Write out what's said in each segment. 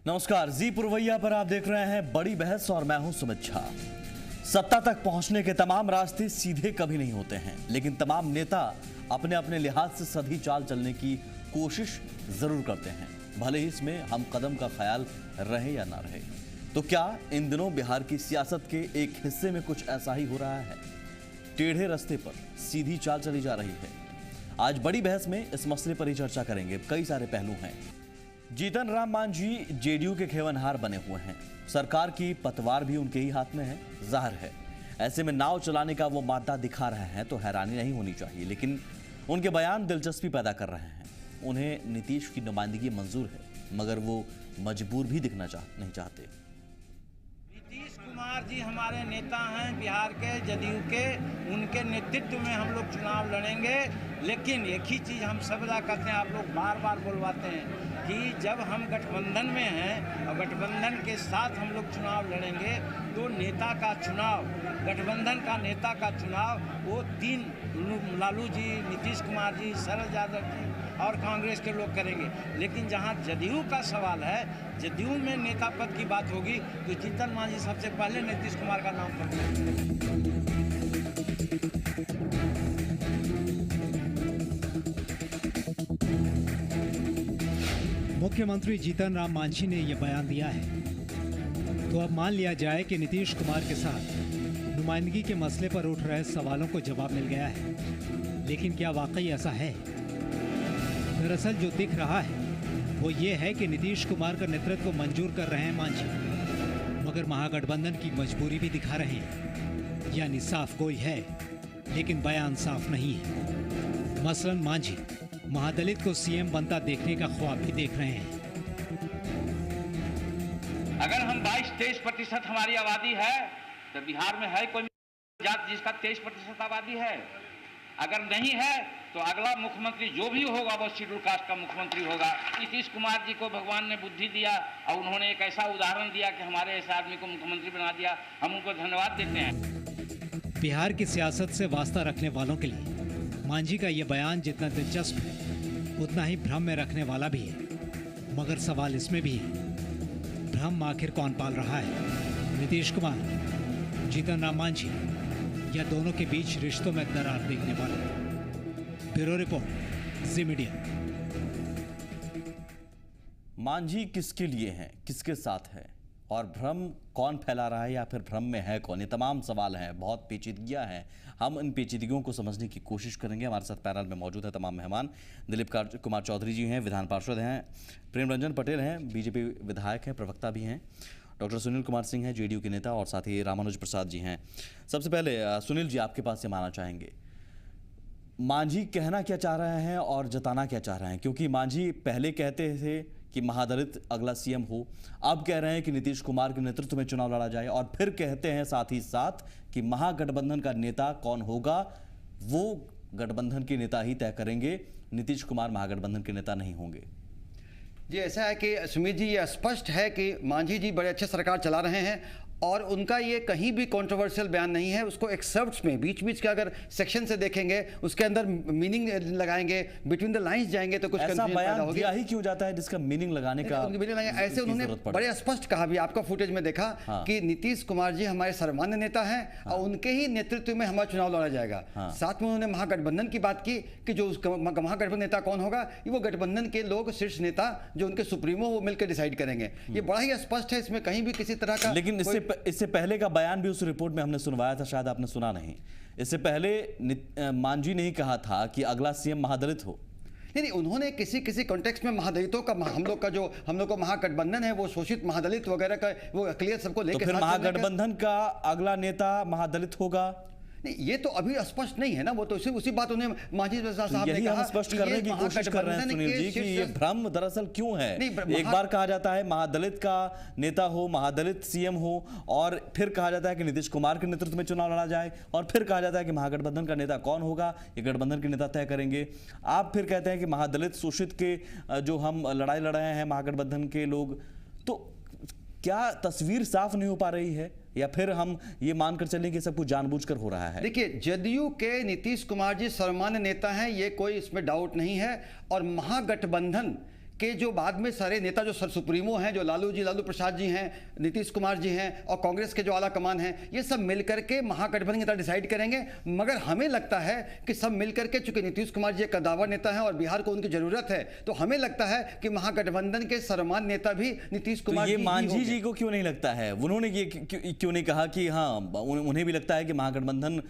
नमस्कार, जी पुरवैया पर आप देख रहे हैं बड़ी बहस और मैं हूं सुमित झा। सत्ता तक पहुंचने के तमाम रास्ते सीधे कभी नहीं होते हैं, लेकिन तमाम नेता अपने अपने लिहाज से सधी चाल चलने की कोशिश जरूर करते हैं, भले ही इसमें हम कदम का ख्याल रहे या ना रहे। तो क्या इन दिनों बिहार की सियासत के एक हिस्से में कुछ ऐसा ही हो रहा है? टेढ़े रास्ते पर सीधी चाल चली जा रही है। आज बड़ी बहस में इस मसले पर ही चर्चा करेंगे। कई सारे पहलू हैं। जीतन राम मांझी जेडीयू के खेवनहार बने हुए हैं। सरकार की पतवार भी उनके ही हाथ में है, जाहिर है। ऐसे में नाव चलाने का वो मादा दिखा रहे हैं तो हैरानी नहीं होनी चाहिए, लेकिन उनके बयान दिलचस्पी पैदा कर रहे हैं। उन्हें नीतीश की नुमाइंदगी मंजूर है, मगर वो मजबूर भी दिखना नहीं चाहते। नीतीश कुमार जी हमारे नेता हैं बिहार के, जदयू के। उनके नेतृत्व में हम लोग चुनाव लड़ेंगे। लेकिन एक ही चीज़ हम सबदा करते हैं, आप लोग बार बार बुलवाते हैं कि जब हम गठबंधन में हैं और गठबंधन के साथ हम लोग चुनाव लड़ेंगे तो नेता का चुनाव, गठबंधन का नेता का चुनाव वो तीन लालू जी, नीतीश कुमार जी, शरद यादव जी और कांग्रेस के लोग करेंगे। लेकिन जहां जदयू का सवाल है, जदयू में नेता पद की बात होगी तो जीतन मांझी सबसे पहले नीतीश कुमार का नाम पकड़ेंगे। मुख्यमंत्री जीतन राम मांझी ने यह बयान दिया है तो अब मान लिया जाए कि नीतीश कुमार के साथ नुमाइंदगी के मसले पर उठ रहे सवालों को जवाब मिल गया है। लेकिन क्या वाकई ऐसा है? दरअसल जो दिख रहा है वो ये है कि नीतीश कुमार का नेतृत्व मंजूर कर रहे हैं मांझी, मगर महागठबंधन की मजबूरी भी दिखा रहे हैं। यानी साफ गोई है, लेकिन बयान साफ नहीं है। मसलन मांझी महादलित को सीएम बनता देखने का ख्वाब भी देख रहे हैं। अगर हम 22-23% हमारी आबादी है तो बिहार में है कोई जात जिसका 23% आबादी है? अगर नहीं है तो अगला मुख्यमंत्री जो भी होगा वो शेड्यूल कास्ट का मुख्यमंत्री होगा। नीतीश कुमार जी को भगवान ने बुद्धि दिया और उन्होंने एक ऐसा उदाहरण दिया कि हमारे ऐसे आदमी को मुख्यमंत्री बना दिया। हम उनको धन्यवाद देते हैं। बिहार की सियासत से वास्ता रखने वालों के लिए मांझी का ये बयान जितना दिलचस्प है उतना ही भ्रम में रखने वाला भी है। मगर सवाल इसमें भी है, भ्रम आखिर कौन पाल रहा है? नीतीश कुमार, जीतन राम मांझी या दोनों के बीच रिश्तों में दरार देखने वाले? ब्यूरो रिपोर्ट, जी मीडिया। मांझी किसके लिए हैं, किसके साथ है और भ्रम कौन फैला रहा है या फिर भ्रम में है कौन? ये तमाम सवाल हैं, बहुत पेचीदगियां हैं। हम इन पेचीदगियों को समझने की कोशिश करेंगे। हमारे साथ पैनल में मौजूद है तमाम मेहमान। दिलीप कुमार चौधरी जी हैं, विधान पार्षद हैं। प्रेम रंजन पटेल हैं, बीजेपी विधायक हैं, प्रवक्ता भी हैं। डॉक्टर सुनील कुमार सिंह हैं, जेडीयू के नेता, और साथ ही रामानुज प्रसाद जी हैं। सबसे पहले सुनील जी, आपके पास से मानना चाहेंगे, मांझी कहना क्या चाह रहे हैं और जताना क्या चाह रहे हैं? क्योंकि मांझी पहले कहते थे कि महादलित अगला सीएम हो, अब कह रहे हैं कि नीतीश कुमार के नेतृत्व में चुनाव लड़ा जाए, और फिर कहते हैं साथ ही साथ कि महागठबंधन का नेता कौन होगा वो गठबंधन के नेता ही तय करेंगे, नीतीश कुमार महागठबंधन के नेता नहीं होंगे। जी, ऐसा है कि सुमित जी, ये स्पष्ट है कि मांझी जी बड़े अच्छे सरकार चला रहे हैं और उनका ये कहीं भी कंट्रोवर्शियल बयान नहीं है। उसको एक्सेप्ट्स में बीच बीच के अगर सेक्शन से देखेंगे, उसके अंदर मीनिंग लगाएंगे, बिटवीन द लाइंस जाएंगे तो कुछ ऐसा बयान दिया ही क्यों जाता है जिसका मीनिंग लगाने का? ऐसे उन्होंने बड़े स्पष्ट कहा भी, आपका फुटेज में देखा कि नीतीश कुमार जी हमारे सर्वमान्य नेता हैं और उनके ही नेतृत्व में हमारा चुनाव लड़ा जाएगा। साथ में उन्होंने महागठबंधन की बात की कि जो महागठबंधन नेता कौन होगा, वो गठबंधन के लोग, शीर्ष नेता जो उनके सुप्रीमो, वो मिलकर डिसाइड करेंगे। ये बड़ा ही स्पष्ट है, इसमें कहीं भी किसी तरह का। लेकिन इससे पहले का बयान भी उस रिपोर्ट में हमने सुनवाया था, शायद आपने सुना नहीं। इससे पहले मांझी ने ही कहा था कि अगला सीएम महादलित हो। नहीं, उन्होंने किसी कॉन्टेक्स्ट में महादलितों का, हम लोग का महागठबंधन है वो शोषित महादलित वगैरह का वो क्लियर सबको लेकर, तो फिर महागठबंधन का अगला नेता महादलित होगा? नहीं, ये तो अभी स्पष्ट नहीं है ना। वो तो उसी बात उन्हें मांझी साहब ने कहा, स्पष्ट करने की कोशिश कर रहे हैं सुनील जी कि ये भ्रम दरअसल क्यों है। एक बार कहा जाता है महादलित का नेता हो, महादलित सीएम हो, और फिर कहा जाता है कि नीतीश कुमार के नेतृत्व में चुनाव लड़ा जाए, और फिर कहा जाता है कि महागठबंधन का नेता कौन होगा ये गठबंधन के नेता तय करेंगे। आप फिर कहते हैं कि महादलित शोषित के जो हम लड़ाई लड़ रहे हैं महागठबंधन के लोग, तो क्या तस्वीर साफ नहीं हो पा रही है या फिर हम ये मानकर चलें कि सब कुछ जानबूझकर हो रहा है? देखिए, जदयू के नीतीश कुमार जी सर्वमान्य नेता हैं, ये कोई इसमें डाउट नहीं है। और महागठबंधन कि जो बाद में सारे नेता जो सर सुप्रीमो हैं, जो लालू प्रसाद जी हैं, नीतीश कुमार जी हैं और कांग्रेस के जो आला कमान हैं, ये सब मिलकर के महागठबंधन नेता डिसाइड करेंगे। मगर हमें लगता है कि सब मिलकर के, चूंकि नीतीश कुमार जी एक कद्दावर नेता हैं और बिहार को उनकी जरूरत है, तो हमें लगता है कि महागठबंधन के सर्वमान्य नेता भी नीतीश कुमार तो ये मांझी जी को क्यों नहीं लगता है, उन्होंने ये क्यों नहीं कहा कि हाँ उन्हें भी लगता है कि महागठबंधन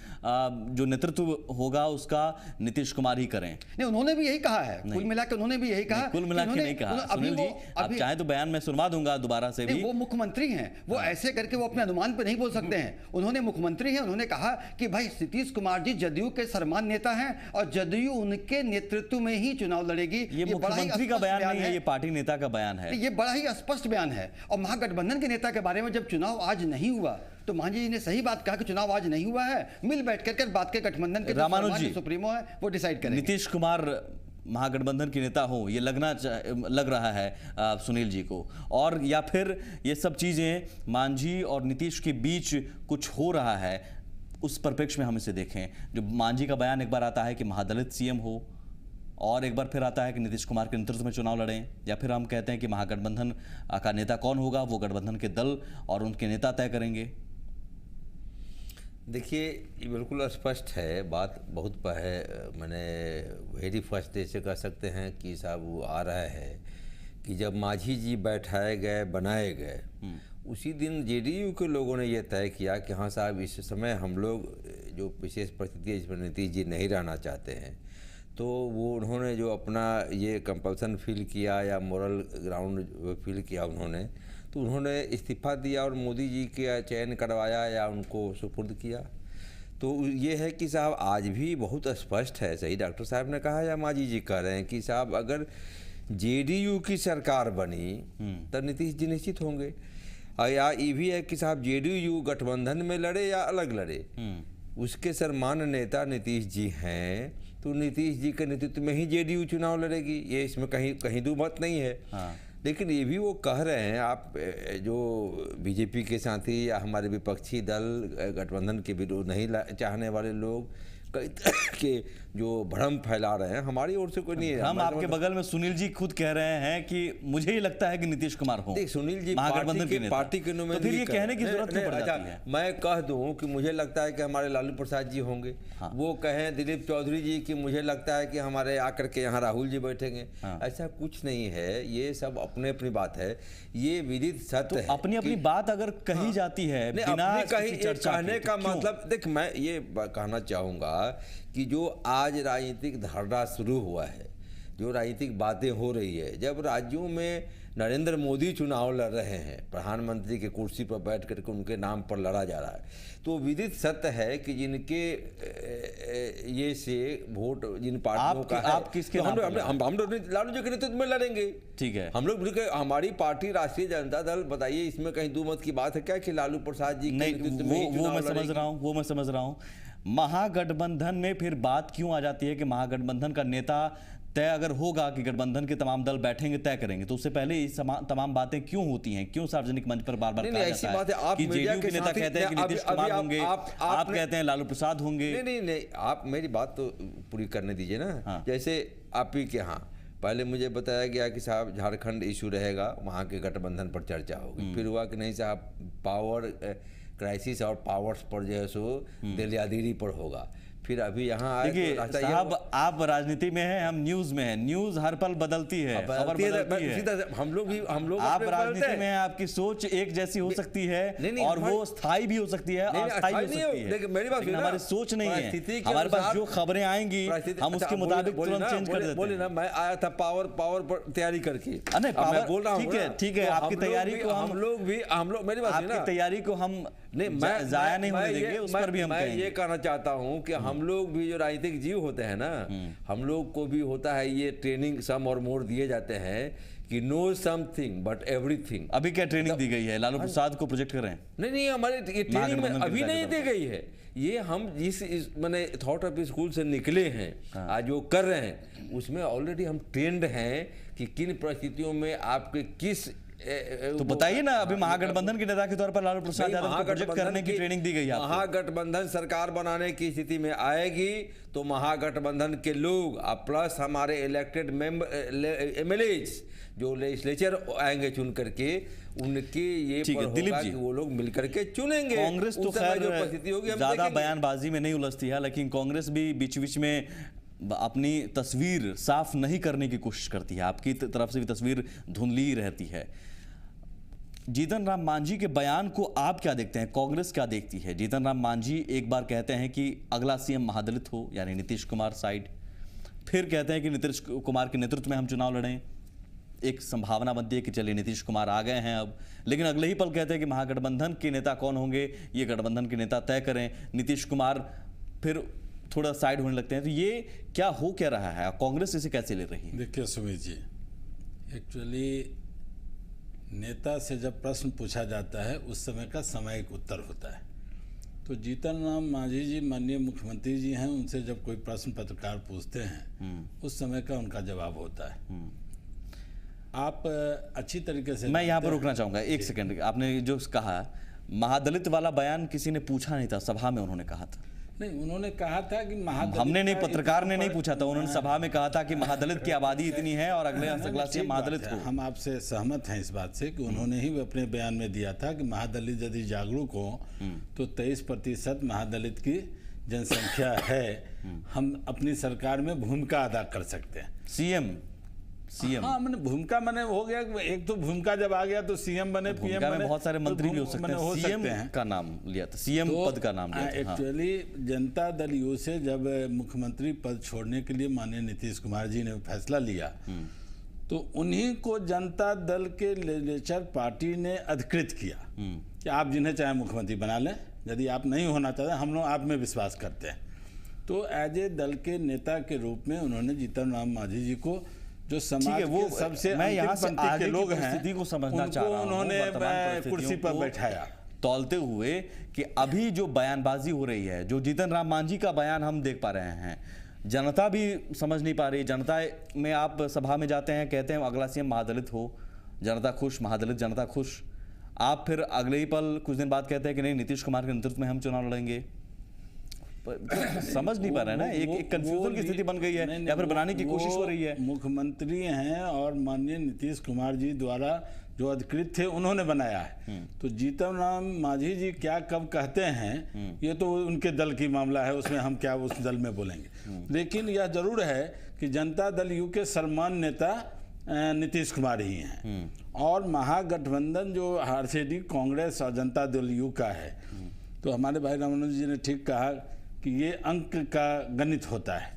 जो नेतृत्व होगा उसका नीतीश कुमार ही करें? नहीं, उन्होंने भी यही कहा है, कुल मिला के उन्होंने भी यही कहा। कुल मिला के नहीं कहा सुनील जी, आप चाहे तो बयान में सुनवा दूंगा दोबारा से भी। वो मुख्यमंत्री हैं, वो ऐसे करके वो अपने अनुमान पे नहीं बोल सकते हैं। उन्होंने मुख्यमंत्री हैं, उन्होंने कहा कि भाई नीतीश कुमार जी जदयू के सर्वमान्य नेता हैं और जदयू उनके नेतृत्व में ही चुनाव लड़ेगी। ये मुख्यमंत्री का बयान नहीं है, ये पार्टी नेता का बयान है। ये बड़ा ही स्पष्ट बयान है। और महागठबंधन के नेता के बारे में जब चुनाव आज नहीं हुआ तो मांझी जी ने सही बात कहा कि चुनाव आज नहीं हुआ है, मिल बैठ कर बात के गठबंधन के रामानुज जी सुप्रीमो है वो डिसाइड करेंगे। नीतीश कुमार महागठबंधन के नेता हो ये लग रहा है सुनील जी को, और या फिर ये सब चीजें मांझी और नीतीश के बीच कुछ हो रहा है, उस परिप्रेक्ष्य में हम इसे देखें। जो मांझी का बयान एक बार आता है कि महादलित सीएम हो, और एक बार फिर आता है कि नीतीश कुमार के नेतृत्व में चुनाव लड़ें, या फिर हम कहते हैं कि महागठबंधन का नेता कौन होगा वो गठबंधन के दल और उनके नेता तय करेंगे। देखिए, ये बिल्कुल स्पष्ट है बात। बहुत मैंने वेरी फर्स्ट डे से कह सकते हैं कि साहब वो आ रहा है कि जब मांझी जी बैठाए गए, बनाए गए, उसी दिन जेडीयू के लोगों ने ये तय किया कि हाँ साहब इस समय हम लोग जो विशेष परिस्थिति है जिसमें नीतीश जी नहीं रहना चाहते हैं, तो वो उन्होंने जो अपना ये कंपल्सन फील किया या मोरल ग्राउंड फील किया उन्होंने, तो उन्होंने इस्तीफा दिया और मोदी जी का चयन करवाया या उनको सुपुर्द किया। तो ये है कि साहब आज भी बहुत स्पष्ट है, सही डॉक्टर साहब ने कहा या मांझी जी कह रहे हैं कि साहब अगर जेडीयू की सरकार बनी तो नीतीश जी निश्चित होंगे, या ये भी है कि साहब जेडीयू गठबंधन में लड़े या अलग लड़े, उसके सर्वमान्य नेता नीतीश जी हैं, तो नीतीश जी के नेतृत्व में ही जेडीयू चुनाव लड़ेगी, ये इसमें कहीं दो मत नहीं है। हाँ। लेकिन ये भी वो कह रहे हैं, आप जो बीजेपी के साथी या हमारे विपक्षी दल गठबंधन के विरोध नहीं चाहने वाले लोग के जो भ्रम फैला रहे हैं, हमारी ओर से कोई नहीं है। हम आपके बगल में सुनील जी खुद कह रहे हैं कि मुझे ही लगता है कि नीतीश कुमार हो। देख सुनील जी पार्टी के नुमाइंदगी, तो फिर ये कहने की जरूरत क्यों पड़ जाती है? मैं कह दूं कि मुझे लगता है कि हमारे लालू प्रसाद जी होंगे। हाँ। वो कहें दिलीप चौधरी जी कि मुझे लगता है कि हमारे आकर के यहाँ राहुल जी बैठेंगे। हाँ। ऐसा कुछ नहीं है, ये सब अपने अपनी बात है, ये विदित सत्य है। अपनी अपनी बात अगर कही जाती है बिना कहने का मतलब, देख मैं ये कहना चाहूंगा कि जो आज राजनीतिक धरना शुरू हुआ है, जो राजनीतिक बातें हो रही है, जब राज्यों में नरेंद्र मोदी चुनाव लड़ रहे हैं, प्रधानमंत्री की कुर्सी पर बैठ करके उनके नाम पर लड़ा जा रहा है, तो विदित सत्य है कि जिनके ये से वोट जिन पार्टियों का है, आप किसके नाम पर हम लोग लालू जी के नेतृत्व में लड़ेंगे। ठीक है, हम लोग हमारी पार्टी राष्ट्रीय जनता दल, बताइए इसमें कहीं दो मत की बात है क्या कि लालू प्रसाद जी के नेतृत्व में वो मैं समझ रहा हूँ। महागठबंधन में फिर बात क्यों आ जाती है कि महागठबंधन का नेता तय अगर होगा कि गठबंधन के तमाम दल बैठेंगे तय करेंगे, तो उससे पहले ये तमाम बातें क्यों होती हैं? क्यों सार्वजनिक मंच पर बार-बार कहा जाता है कि जेडीयू के नेता कहते हैं कि नीतीश कुमार होंगे, आप कहते हैं लालू प्रसाद होंगे? नहीं, आप मेरी बात तो पूरी करने दीजिए ना। हाँ। जैसे आप ही के यहाँ पहले मुझे बताया गया कि साहब झारखंड इशू रहेगा, वहाँ के गठबंधन पर चर्चा होगी, फिर हुआ कि नहीं साहब पावर क्राइसिस और पावर्स पर जो है सो दिलियादिरी पर होगा, फिर अभी यहाँ आए। देखिए साहब, आप राजनीति में हैं, हम न्यूज में हैं, न्यूज हर पल बदलती है, खबर बदलती है। हम लोग आप राजनीति में हैं, आपकी सोच एक जैसी हो सकती है और वो स्थायी भी हो सकती है, अस्थायी हो सकती है। मेरी बात लेकिन हमारी सोच नहीं है, हमारे पास जो खबरें आएंगी हम उसके मुताबिक तुरंत चेंज कर देते हैं। बोले ना, मैं आया था पावर पर तैयारी करके, मैं बोल रहा हूँ ठीक है, आपकी तैयारी को हम लोग मेरी बात आपकी तैयारी को हम जाया नहीं होने देंगे, उस पर भी हम मैं ये कहना चाहता हूँ कि हम लोग भी जो राजनीतिक जीव होते हैं ना, हम लोग को भी होता है ये ट्रेनिंग, सम और मोर दिए जाते हैं कि नो समथिंग बट एवरीथिंग। अभी क्या ट्रेनिंग दी गई है? लालू प्रसाद को प्रोजेक्ट कर रहे हैं? नहीं, हमारे ये ट्रेनिंग में अभी नहीं दी गई है। ये हम जिस मैंने थॉट ऑफ स्कूल से निकले हैं, आज जो कर रहे हैं उसमें ऑलरेडी हम ट्रेंड हैं कि किन परिस्थितियों में आपके किस तो बताइए ना, अभी महागठबंधन के नेता के तौर पर लालू प्रसाद यादव को प्रोजेक्ट करने की ट्रेनिंग दी गई है। महागठबंधन सरकार बनाने की स्थिति में आएगी तो महागठबंधन के लोग प्लस हमारे इलेक्टेड एमएलएज जो लेजिस्लेचर आएंगे चुन करके, उनके ये पर होगा कि वो लोग मिलकर के चुनेंगे। कांग्रेस तो खैर ज्यादा बयानबाजी में नहीं उलझती है, लेकिन कांग्रेस भी बीच बीच में अपनी तस्वीर साफ नहीं करने की कोशिश करती है। आपकी तरफ से भी तस्वीर धुंधली रहती है। जीतन राम मांझी के बयान को आप क्या देखते हैं, कांग्रेस क्या देखती है? जीतन राम मांझी एक बार कहते हैं कि अगला सीएम महादलित हो, यानी नीतीश कुमार साइड, फिर कहते हैं कि नीतीश कुमार के नेतृत्व में हम चुनाव लड़ें। एक संभावना बनती है कि चलिए नीतीश कुमार आ गए हैं अब, लेकिन अगले ही पल कहते हैं कि महागठबंधन के नेता कौन होंगे ये गठबंधन के नेता तय करें, नीतीश कुमार फिर थोड़ा साइड होने लगते हैं। तो ये क्या हो क्या रहा है, कांग्रेस इसे कैसे ले रही है? देखिए सुमित जी, एक्चुअली नेता से जब प्रश्न पूछा जाता है उस समय का सामयिक उत्तर होता है। तो जीतन राम मांझी जी माननीय मुख्यमंत्री जी हैं, उनसे जब कोई प्रश्न पत्रकार पूछते हैं उस समय का उनका जवाब होता है। आप अच्छी तरीके से, मैं यहाँ पर रुकना चाहूंगा एक सेकंड। आपने जो कहा महादलित वाला बयान किसी ने पूछा नहीं था, सभा में उन्होंने कहा था। नहीं, उन्होंने कहा था कि महादलित, हमने नहीं, पत्रकार ने नहीं पूछा था, उन्होंने सभा में कहा था कि महादलित की आबादी इतनी है और अगला सीएम महादलित हो। हम आपसे सहमत हैं इस बात से कि उन्होंने ही अपने बयान में दिया था कि महादलित यदि जागरूक हो तो 23% महादलित की जनसंख्या है, हम अपनी सरकार में भूमिका अदा कर सकते हैं। सीएम हाँ, मैंने भूमिका मैंने हो गया, एक तो भूमिका जब आ गया तो सीएम बने, पीएम बने, बहुत सारे मंत्री भी हो सकते हैं। सीएम का नाम लिया था, सीएम पद का नाम लिया था। एक्चुअली जनता दल यू से जब मुख्यमंत्री पद छोड़ने के लिए माननीय नीतीश कुमार जी ने फैसला लिया तो उन्हीं को जनता दल के लेजिस्लेचर पार्टी ने अधिकृत किया कि आप जिन्हें चाहे मुख्यमंत्री बना लें, यदि आप नहीं होना चाहते, हम लोग आप में विश्वास करते हैं। तो एज ए दल के नेता के रूप में उन्होंने जीतन राम मांझी जी को, जो समाज के सबसे मैं यहाँ से अंतिम पंक्ति के लोग हैं, स्थिति को समझना चाह रहा हूं, उन्होंने कुर्सी पर बैठाया तौलते हुए कि अभी जो बयानबाजी हो रही है, जो जीतन राम मांझी का बयान हम देख पा रहे हैं, जनता भी समझ नहीं पा रही। जनता में आप सभा में जाते हैं, कहते हैं अगला सीएम महादलित हो, जनता खुश, महादलित जनता खुश। आप फिर अगले ही पल कुछ दिन बाद कहते हैं कि नहीं, नीतीश कुमार के नेतृत्व में हम चुनाव लड़ेंगे। समझ नहीं पा रहा है ना, एक कंफ्यूजन की स्थिति बन गई है या फिर बनाने की कोशिश हो रही है। मुख्यमंत्री हैं और माननीय नीतीश कुमार जी द्वारा जो अधिकृत थे उन्होंने बनाया है। तो जीतन राम मांझी जी क्या कब कहते हैं ये तो उनके दल की मामला है, उसमें हम क्या उस दल में बोलेंगे। लेकिन यह जरूर है कि जनता दल यू के सर्वमान्य नेता नीतीश कुमार ही हैं और महागठबंधन जो आरजेडी कांग्रेस और जनता दल यू का है। तो हमारे भाई रामानुज जी ने ठीक कहा कि ये अंक का गणित होता है।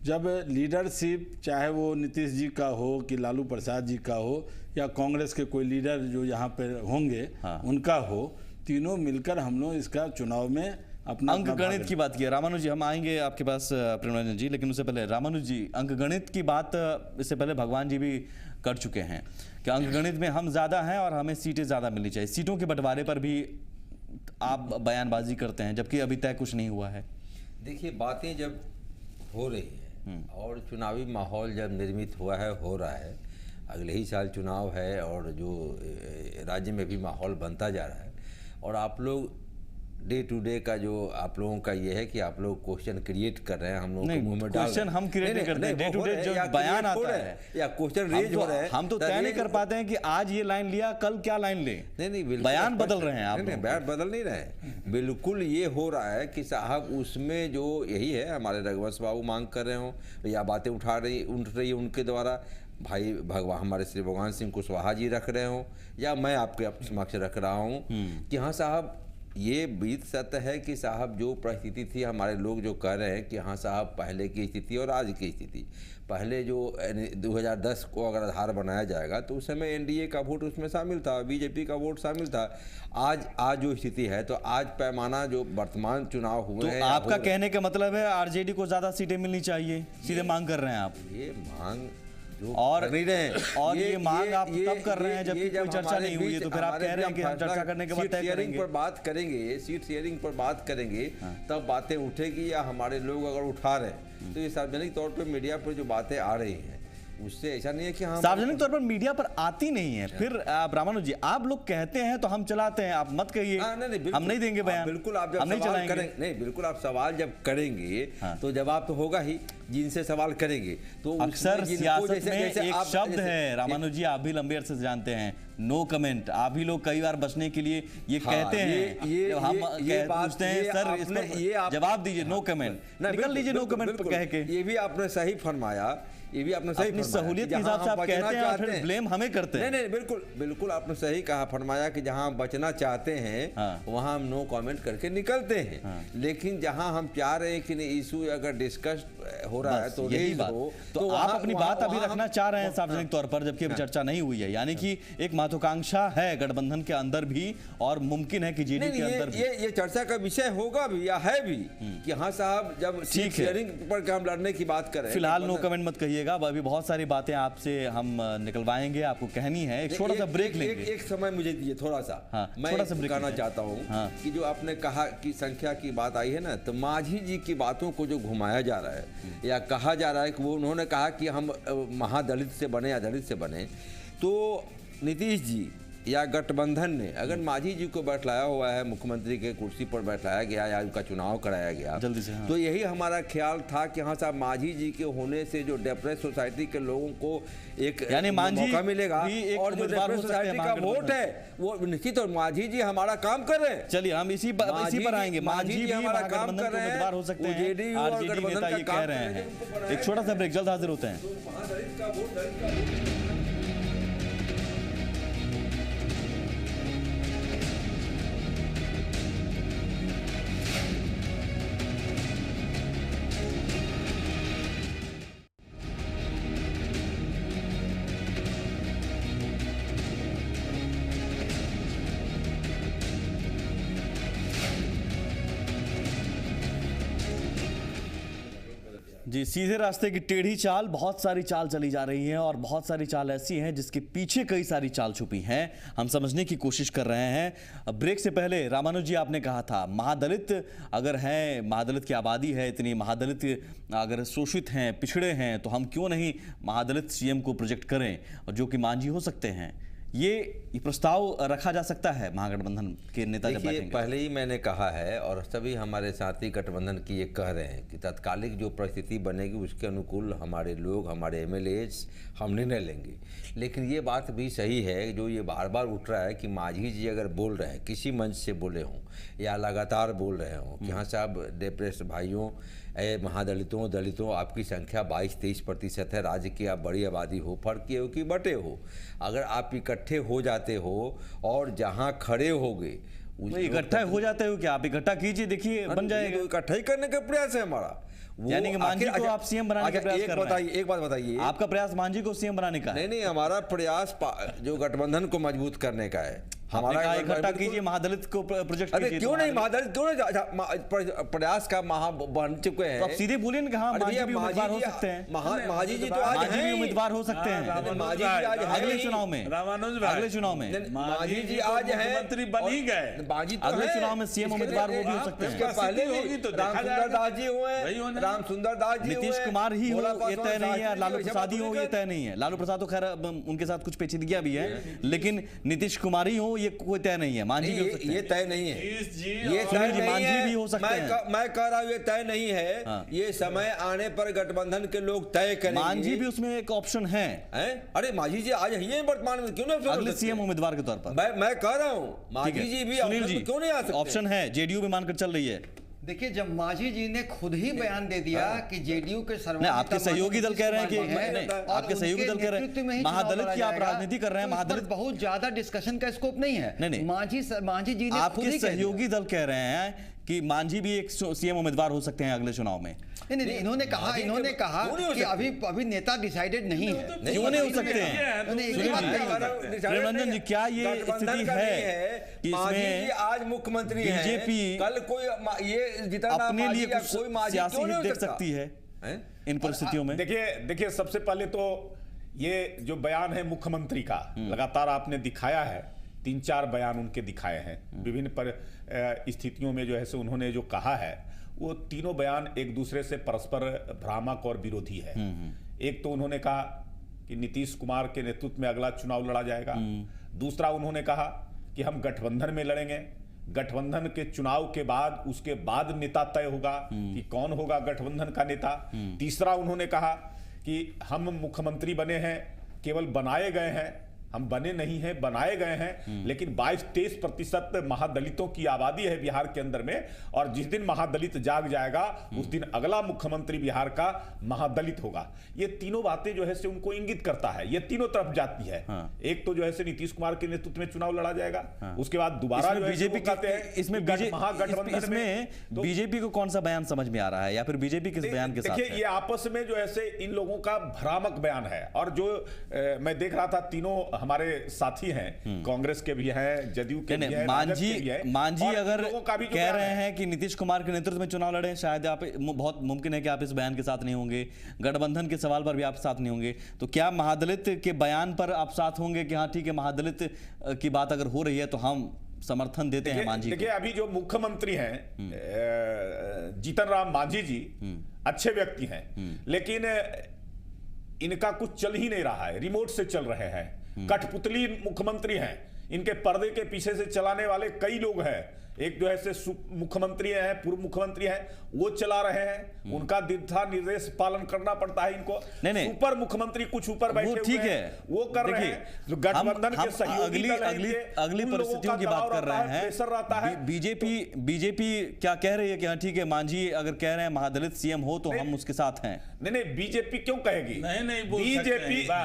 जब लीडरशिप चाहे वो नीतीश जी का हो कि लालू प्रसाद जी का हो या कांग्रेस के कोई लीडर जो यहाँ पे होंगे उनका हो, तीनों मिलकर हम लोग इसका चुनाव में अपना अंक गणित की बात की है। रामानुज जी, हम आएंगे आपके पास प्रेमरंजन जी, लेकिन उससे पहले रामानुज जी, अंक गणित की बात इससे पहले भगवान जी भी कर चुके हैं कि अंक गणित में हम ज्यादा हैं और हमें सीटें ज्यादा मिलनी चाहिए। सीटों के बंटवारे पर भी आप बयानबाजी करते हैं, जबकि अभी तय कुछ नहीं हुआ है। देखिए, बातें जब हो रही है और चुनावी माहौल जब निर्मित हुआ है, हो रहा है, अगले ही साल चुनाव है और जो राज्य में भी माहौल बनता जा रहा है, और आप लोग डे टू डे का जो आप लोगों का ये है कि आप लोग क्वेश्चन क्रिएट कर रहे हैं, हम लोग क्वेश्चन हम क्रिएट नहीं करते, डे टू डे जो बयान आता है या क्वेश्चन रेज हो रहा है, हम तो तय नहीं कर पाते हैं कि आज ये लाइन लिया, कल क्या लाइन ले। नहीं, बयान बदल रहे हैं आप। नहीं, बयान बदल नहीं रहे, बिल्कुल ये हो रहा है कि साहब उसमें जो यही है, हमारे रघुवंश बाबू मांग कर रहे हो या बातें उठ रही है उनके द्वारा, भाई भगवान हमारे श्री भगवान सिंह कुशवाहा जी रख रहे हो या मैं आपके समक्ष रख रहा हूँ कि हाँ साहब, ये बीत सत्य है कि साहब जो परिस्थिति थी, हमारे लोग जो कह रहे हैं कि हाँ साहब, पहले की स्थिति और आज की स्थिति, पहले जो 2010 को अगर आधार बनाया जाएगा तो उस समय एनडीए का वोट उसमें शामिल था, बीजेपी का वोट शामिल था। आज जो स्थिति है, तो आज पैमाना जो वर्तमान चुनाव हुए हैं, तो आपका कहने का मतलब है आरजेडी को ज्यादा सीटें मिलनी चाहिए, सीधे मांग कर रहे हैं आप? ये मांग और ये मांग आप तब कर रहे हैं जबकि कोई चर्चा नहीं हुई है, तो फिर आप कह रहे हैं कि हम चर्चा करने के बाद तय करेंगे। पर बात करेंगे, सीट शेयरिंग पर बात करेंगे, तब बातें उठेगी, या हमारे लोग अगर उठा रहे हैं तो ये सार्वजनिक तौर पे मीडिया पर जो बातें आ रही हैं उससे ऐसा नहीं है कि हम सार्वजनिक तौर पर मीडिया पर आती नहीं है। फिर आप रामानुज जी, आप लोग कहते हैं तो हम चलाते हैं, आप मत कहिए। हम नहीं देंगे बयान, बिल्कुल आप जब हम नहीं सवाल चलाएंगे। करेंगे, नहीं बिल्कुल आप सवाल जब करेंगे तो जवाब तो होगा ही, जिनसे सवाल करेंगे तो अक्सर सियासत में एक शब्द है रामानुज जी, आप भी लंबे अरसे से जानते हैं, नो कमेंट। आप भी लोग कई बार बचने के लिए ये कहते हैं, हम पूछते हैं सर इस पर जवाब दीजिए, नो कमेंट, निकल लीजिए नो कमेंट कह के। ये भी आपने सही फरमाया, ये भी आपने सही अपनी सहूलियत के हिसाब से आप कहते हैं और फिर ब्लेम हमें करते हैं। नहीं बिल्कुल बिल्कुल आपने सही कहा, फरमाया कि जहां हम बचना चाहते हैं वहां हम नो कमेंट करके निकलते हैं। लेकिन जहां हम चाह रहे हैं कि इशू अगर डिस्कस हो रहा है तो यही बात, तो आप अपनी बात अभी रखना चाह रहे हैं सार्वजनिक तौर पर, जबकि अभी चर्चा नहीं हुई है। यानी कि एक महत्वाकांक्षा है गठबंधन के अंदर भी और मुमकिन है कि जेडीयू के अंदर भी ये चर्चा का विषय होगा भी या है भी कि हाँ साहब जब सीट शेयरिंग पर हम लड़ने की बात करें। फिलहाल नो कमेंट मत कहिएगा, अभी बहुत सारी बातें आपसे हम निकलवाएंगे, आपको कहनी है। एक छोटा सा ब्रेक लेंगे, एक समय मुझे दिए थोड़ा सा। मैं थोड़ा सा कहना चाहता हूँ कि जो आपने कहा कि संख्या की बात आई है ना, तो मांझी जी की बातों को जो घुमाया जा रहा है या कहा जा रहा है कि वो उन्होंने कहा कि हम महादलित से बने या दलित से बने, तो नीतीश जी या गठबंधन ने अगर मांझी जी को बैठाया हुआ है, मुख्यमंत्री के कुर्सी पर बैठाया गया या उनका चुनाव कराया गया जल्दी से, तो यही हमारा ख्याल था कि हाँ साहब मांझी जी के होने से जो डिप्रेस सोसाइटी के लोगों को एक मौका मिलेगा और जो डिप्रेस सोसाइटी का वोट है वो निश्चित, और मांझी जी हमारा काम कर रहे हैं। चलिए हम इसी पर आएंगे। मांझी भी हमारा काम कर रहे हैं, उम्मीदवार हो सकते हैं, आरजेडी नेता ये कह रहे हैं। एक छोटा सा ब्रेक, जल्द हाजिर होते हैं। जी, सीधे रास्ते की टेढ़ी चाल, बहुत सारी चाल चली जा रही है और बहुत सारी चाल ऐसी हैं जिसके पीछे कई सारी चाल छुपी हैं। हम समझने की कोशिश कर रहे हैं। ब्रेक से पहले रामानुज जी आपने कहा था महादलित अगर हैं, महादलित की आबादी है इतनी, महादलित अगर शोषित हैं, पिछड़े हैं, तो हम क्यों नहीं महादलित सीएम को प्रोजेक्ट करें जो कि मांझी हो सकते हैं। ये प्रस्ताव रखा जा सकता है महागठबंधन के नेता जब बैठेंगे। पहले ही मैंने कहा है और सभी हमारे साथी गठबंधन की ये कह रहे हैं कि तत्कालिक जो परिस्थिति बनेगी उसके अनुकूल हमारे लोग, हमारे एमएलएज हम निर्णय लेंगे। लेकिन ये बात भी सही है जो ये बार बार उठ रहा है कि मांझी जी अगर बोल रहे हैं, किसी मंच से बोले हों या लगातार बोल रहे हों कि हाँ साहब डिप्रेस्ड भाइयों, महादलितों, दलितों, आपकी संख्या 22-23% है, राज्य की आप बड़ी आबादी हो, फर्क ये हो कि बटे हो। अगर आप इकट्ठे हो जाते हो और जहां खड़े होगे इकट्ठा हो जाते हो क्या? आप इकट्ठा कीजिए, देखिए बन जाएगा। इकट्ठा ही करने का प्रयास है हमारा। यानी कि मांझी को आप सीएम बनाने का प्रयास कर रहे हैं। एक बात बताइए, आपका प्रयास मांझी को सीएम बनाने का है? नहीं, हमारा प्रयास जो गठबंधन को मजबूत करने का है। हमारा इकट्ठा कीजिए, महादलित को प्रोजेक्ट कीजिए। क्यों नहीं महादलित, क्यों नहीं प्रयास का महा बन चुके हैं। तो आप सीधे बोलिए ना, हाँ मांझी भी उम्मीदवार हो सकते हैं। मांझी जी तो आज मांझी भी उम्मीदवार हो सकते हैं मांझी जी आज अगले चुनाव में। अगले चुनाव में मांझी जी आज है, मंत्री बन ही गए। अगले चुनाव में सीएम उम्मीदवार वो भी हो सकते हैं। पहले होगी तो रामसुंदर दास जी हुए, रामसुंदर दास जी, नीतीश कुमार ही हो ये तय नहीं है, लालू प्रसाद ही हो ये तय नहीं है। लालू प्रसाद तो खैर उनके साथ कुछ पेचीदगियां भी है, लेकिन नीतीश कुमार ही हो ये कोई तय नहीं है। मांझी भी हो सकते हैं। ये तय नहीं है, ये तय नहीं मांझी है। भी हो सकते हैं। मैं कह रहा हूँ ये तय नहीं है। ये समय आने पर गठबंधन के लोग तय करेंगे। मांझी भी उसमें एक ऑप्शन है। अरे मांझी जी आज है वर्तमान में, क्यों नहीं अगले सीएम उम्मीदवार के तौर पर मैं कह रहा हूँ मांझी जी भी क्यों नहीं आ सकते? ऑप्शन है, जेडीयू भी मानकर चल रही है। देखिए, जब मांझी जी ने खुद ही बयान दे दिया कि जेडीयू के सर्वोच्च आपके सहयोगी दल कह रहे हैं कि आपके सहयोगी दल कह रहे हैं महादलित की आप राजनीति कर रहे हैं, महादलित बहुत ज्यादा डिस्कशन का स्कोप नहीं है। नहीं, मांझी जी ने आपके सहयोगी दल कह रहे हैं कि मांझी भी एक सीएम उम्मीदवार हो सकते हैं अगले चुनाव में। नहीं, इन्होंने कहा कि अभी नेता डिसाइडेड नहीं है। क्यों नहीं हो सकते हैं? प्रेमरंजन जी, क्या ये स्थिति है कि इसमें आज मुख्यमंत्री बीजेपी कल कोई ये जितना अपने लिए कुछ सियासी हित देख सकती है इन परिस्थितियों में? देखिए सबसे पहले तो ये जो बयान है मुख्यमंत्री का, लगातार आपने दिखाया है, 3-4 बयान उनके दिखाए हैं विभिन्न स्थितियों में जो है सो उन्होंने जो कहा है, वो तीनों बयान एक दूसरे से परस्पर भ्रामक और विरोधी है। एक तो उन्होंने कहा कि नीतीश कुमार के नेतृत्व में अगला चुनाव लड़ा जाएगा। दूसरा उन्होंने कहा कि हम गठबंधन में लड़ेंगे, गठबंधन के चुनाव के बाद उसके बाद नेता तय होगा कि कौन होगा गठबंधन का नेता। तीसरा उन्होंने कहा कि हम मुख्यमंत्री बने हैं, केवल बनाए गए हैं, हम बने नहीं हैं, बनाए गए हैं, लेकिन 22-23% महादलितों की आबादी है बिहार के अंदर में, और जिस दिन महादलित जाग जाएगा उस दिन अगला मुख्यमंत्री बिहार का महादलित होगा। ये तीनों बातें जो है से उनको इंगित करता है, ये तीनों तरफ जाती है। एक तो जो है से नीतीश कुमार के नेतृत्व में चुनाव लड़ा जाएगा, उसके बाद दोबारा बीजेपी कहते हैं इसमें महागठबंधन में बीजेपी को कौन सा बयान समझ में आ रहा है, या फिर बीजेपी किस बयान के साथ? देखिए, ये आपस में जो है इन लोगों का भ्रामक बयान है, और जो मैं देख रहा था तीनों हमारे साथी हैं, कांग्रेस के भी हैं, जदयू के भी हैं, मांझी अगर कह रहे हैं कि नीतीश कुमार के नेतृत्व में चुनाव लड़े, शायद आप, बहुत मुमकिन है कि आप इस बयान के साथ नहीं होंगे, गठबंधन के सवाल पर भी आप साथ नहीं होंगे, तो क्या महादलित के बयान पर आप साथ होंगे कि हाँ ठीक है, महादलित की बात अगर हो रही है तो हम समर्थन देते हैं मांझी? देखिए, अभी जो मुख्यमंत्री हैं जीतन राम मांझी जी अच्छे व्यक्ति हैं, लेकिन इनका कुछ चल ही नहीं रहा है, रिमोट से चल रहे हैं, कठपुतली मुख्यमंत्री हैं, इनके पर्दे के पीछे से चलाने वाले कई लोग हैं। एक जो है से मुख्यमंत्री हैं, पूर्व मुख्यमंत्री हैं, वो चला रहे हैं, उनका दिशा निर्देश पालन करना पड़ता है इनको। नहीं, ऊपर मुख्यमंत्री कुछ ऊपर बैठे ठीक हुए है, वो कर रहे हैं, जो गठबंधन के सहयोगी अगली परिस्थितियों की बात कर रहे हैं, प्रेशर रहता है। बीजेपी क्या कह रही है कि हाँ ठीक है, मांझी अगर कह रहे हैं महादलित सीएम हो तो हम उसके साथ हैं? नहीं, बीजेपी क्यों कहेगी?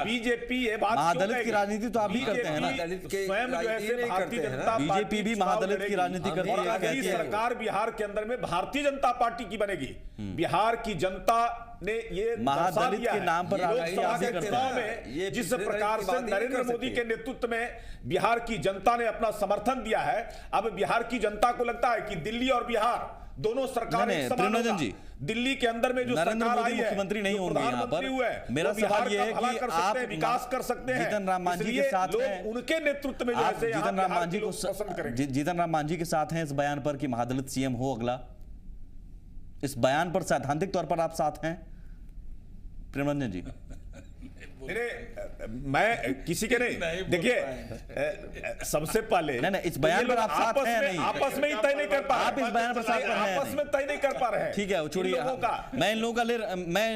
बीजेपी ये बात, महादलित की राजनीति तो आप भी करते हैं ना, स्वयं जो है भारतीय जनता पार्टी बीजेपी भी महादलित की राजनीति करती है, कहती है सरकार बिहार के अंदर में भारतीय जनता पार्टी की बनेगी। बिहार की जनता ने ये महादलित के नाम पर चुनाव में जिस प्रकार से नरेंद्र मोदी के नेतृत्व में बिहार की जनता ने अपना समर्थन दिया है, अब बिहार की जनता को लगता है कि दिल्ली और बिहार दोनों सरकारें समान होगा। दिल्ली के अंदर में जो सरकार आई है, मुख्यमंत्री नहीं होंगे यहाँ पर। मेरा सवाल ये है कि आप विकास कर सकते हैं, जीतन राम मांझी के साथ हैं, उनके नेतृत्व में आप जीतन राम मांझी को पसंद करेंगे? जीतन राम मांझी के साथ हैं इस बयान पर कि महादलित सीएम हो अगला, इस बयान पर सैद्धांतिक तौर पर आप साथ हैं प्रेमरंजन जी? मैं किसी के नहीं, देखिए सबसे पहले नहीं, इस बयान पर आप साथ हैं नहीं, आपस में ही तय नहीं कर पा रहे, आप इस बयान पर साथ हैं, आपस में तय नहीं कर पा रहे हैं। ठीक है, छोड़िए, मैं इन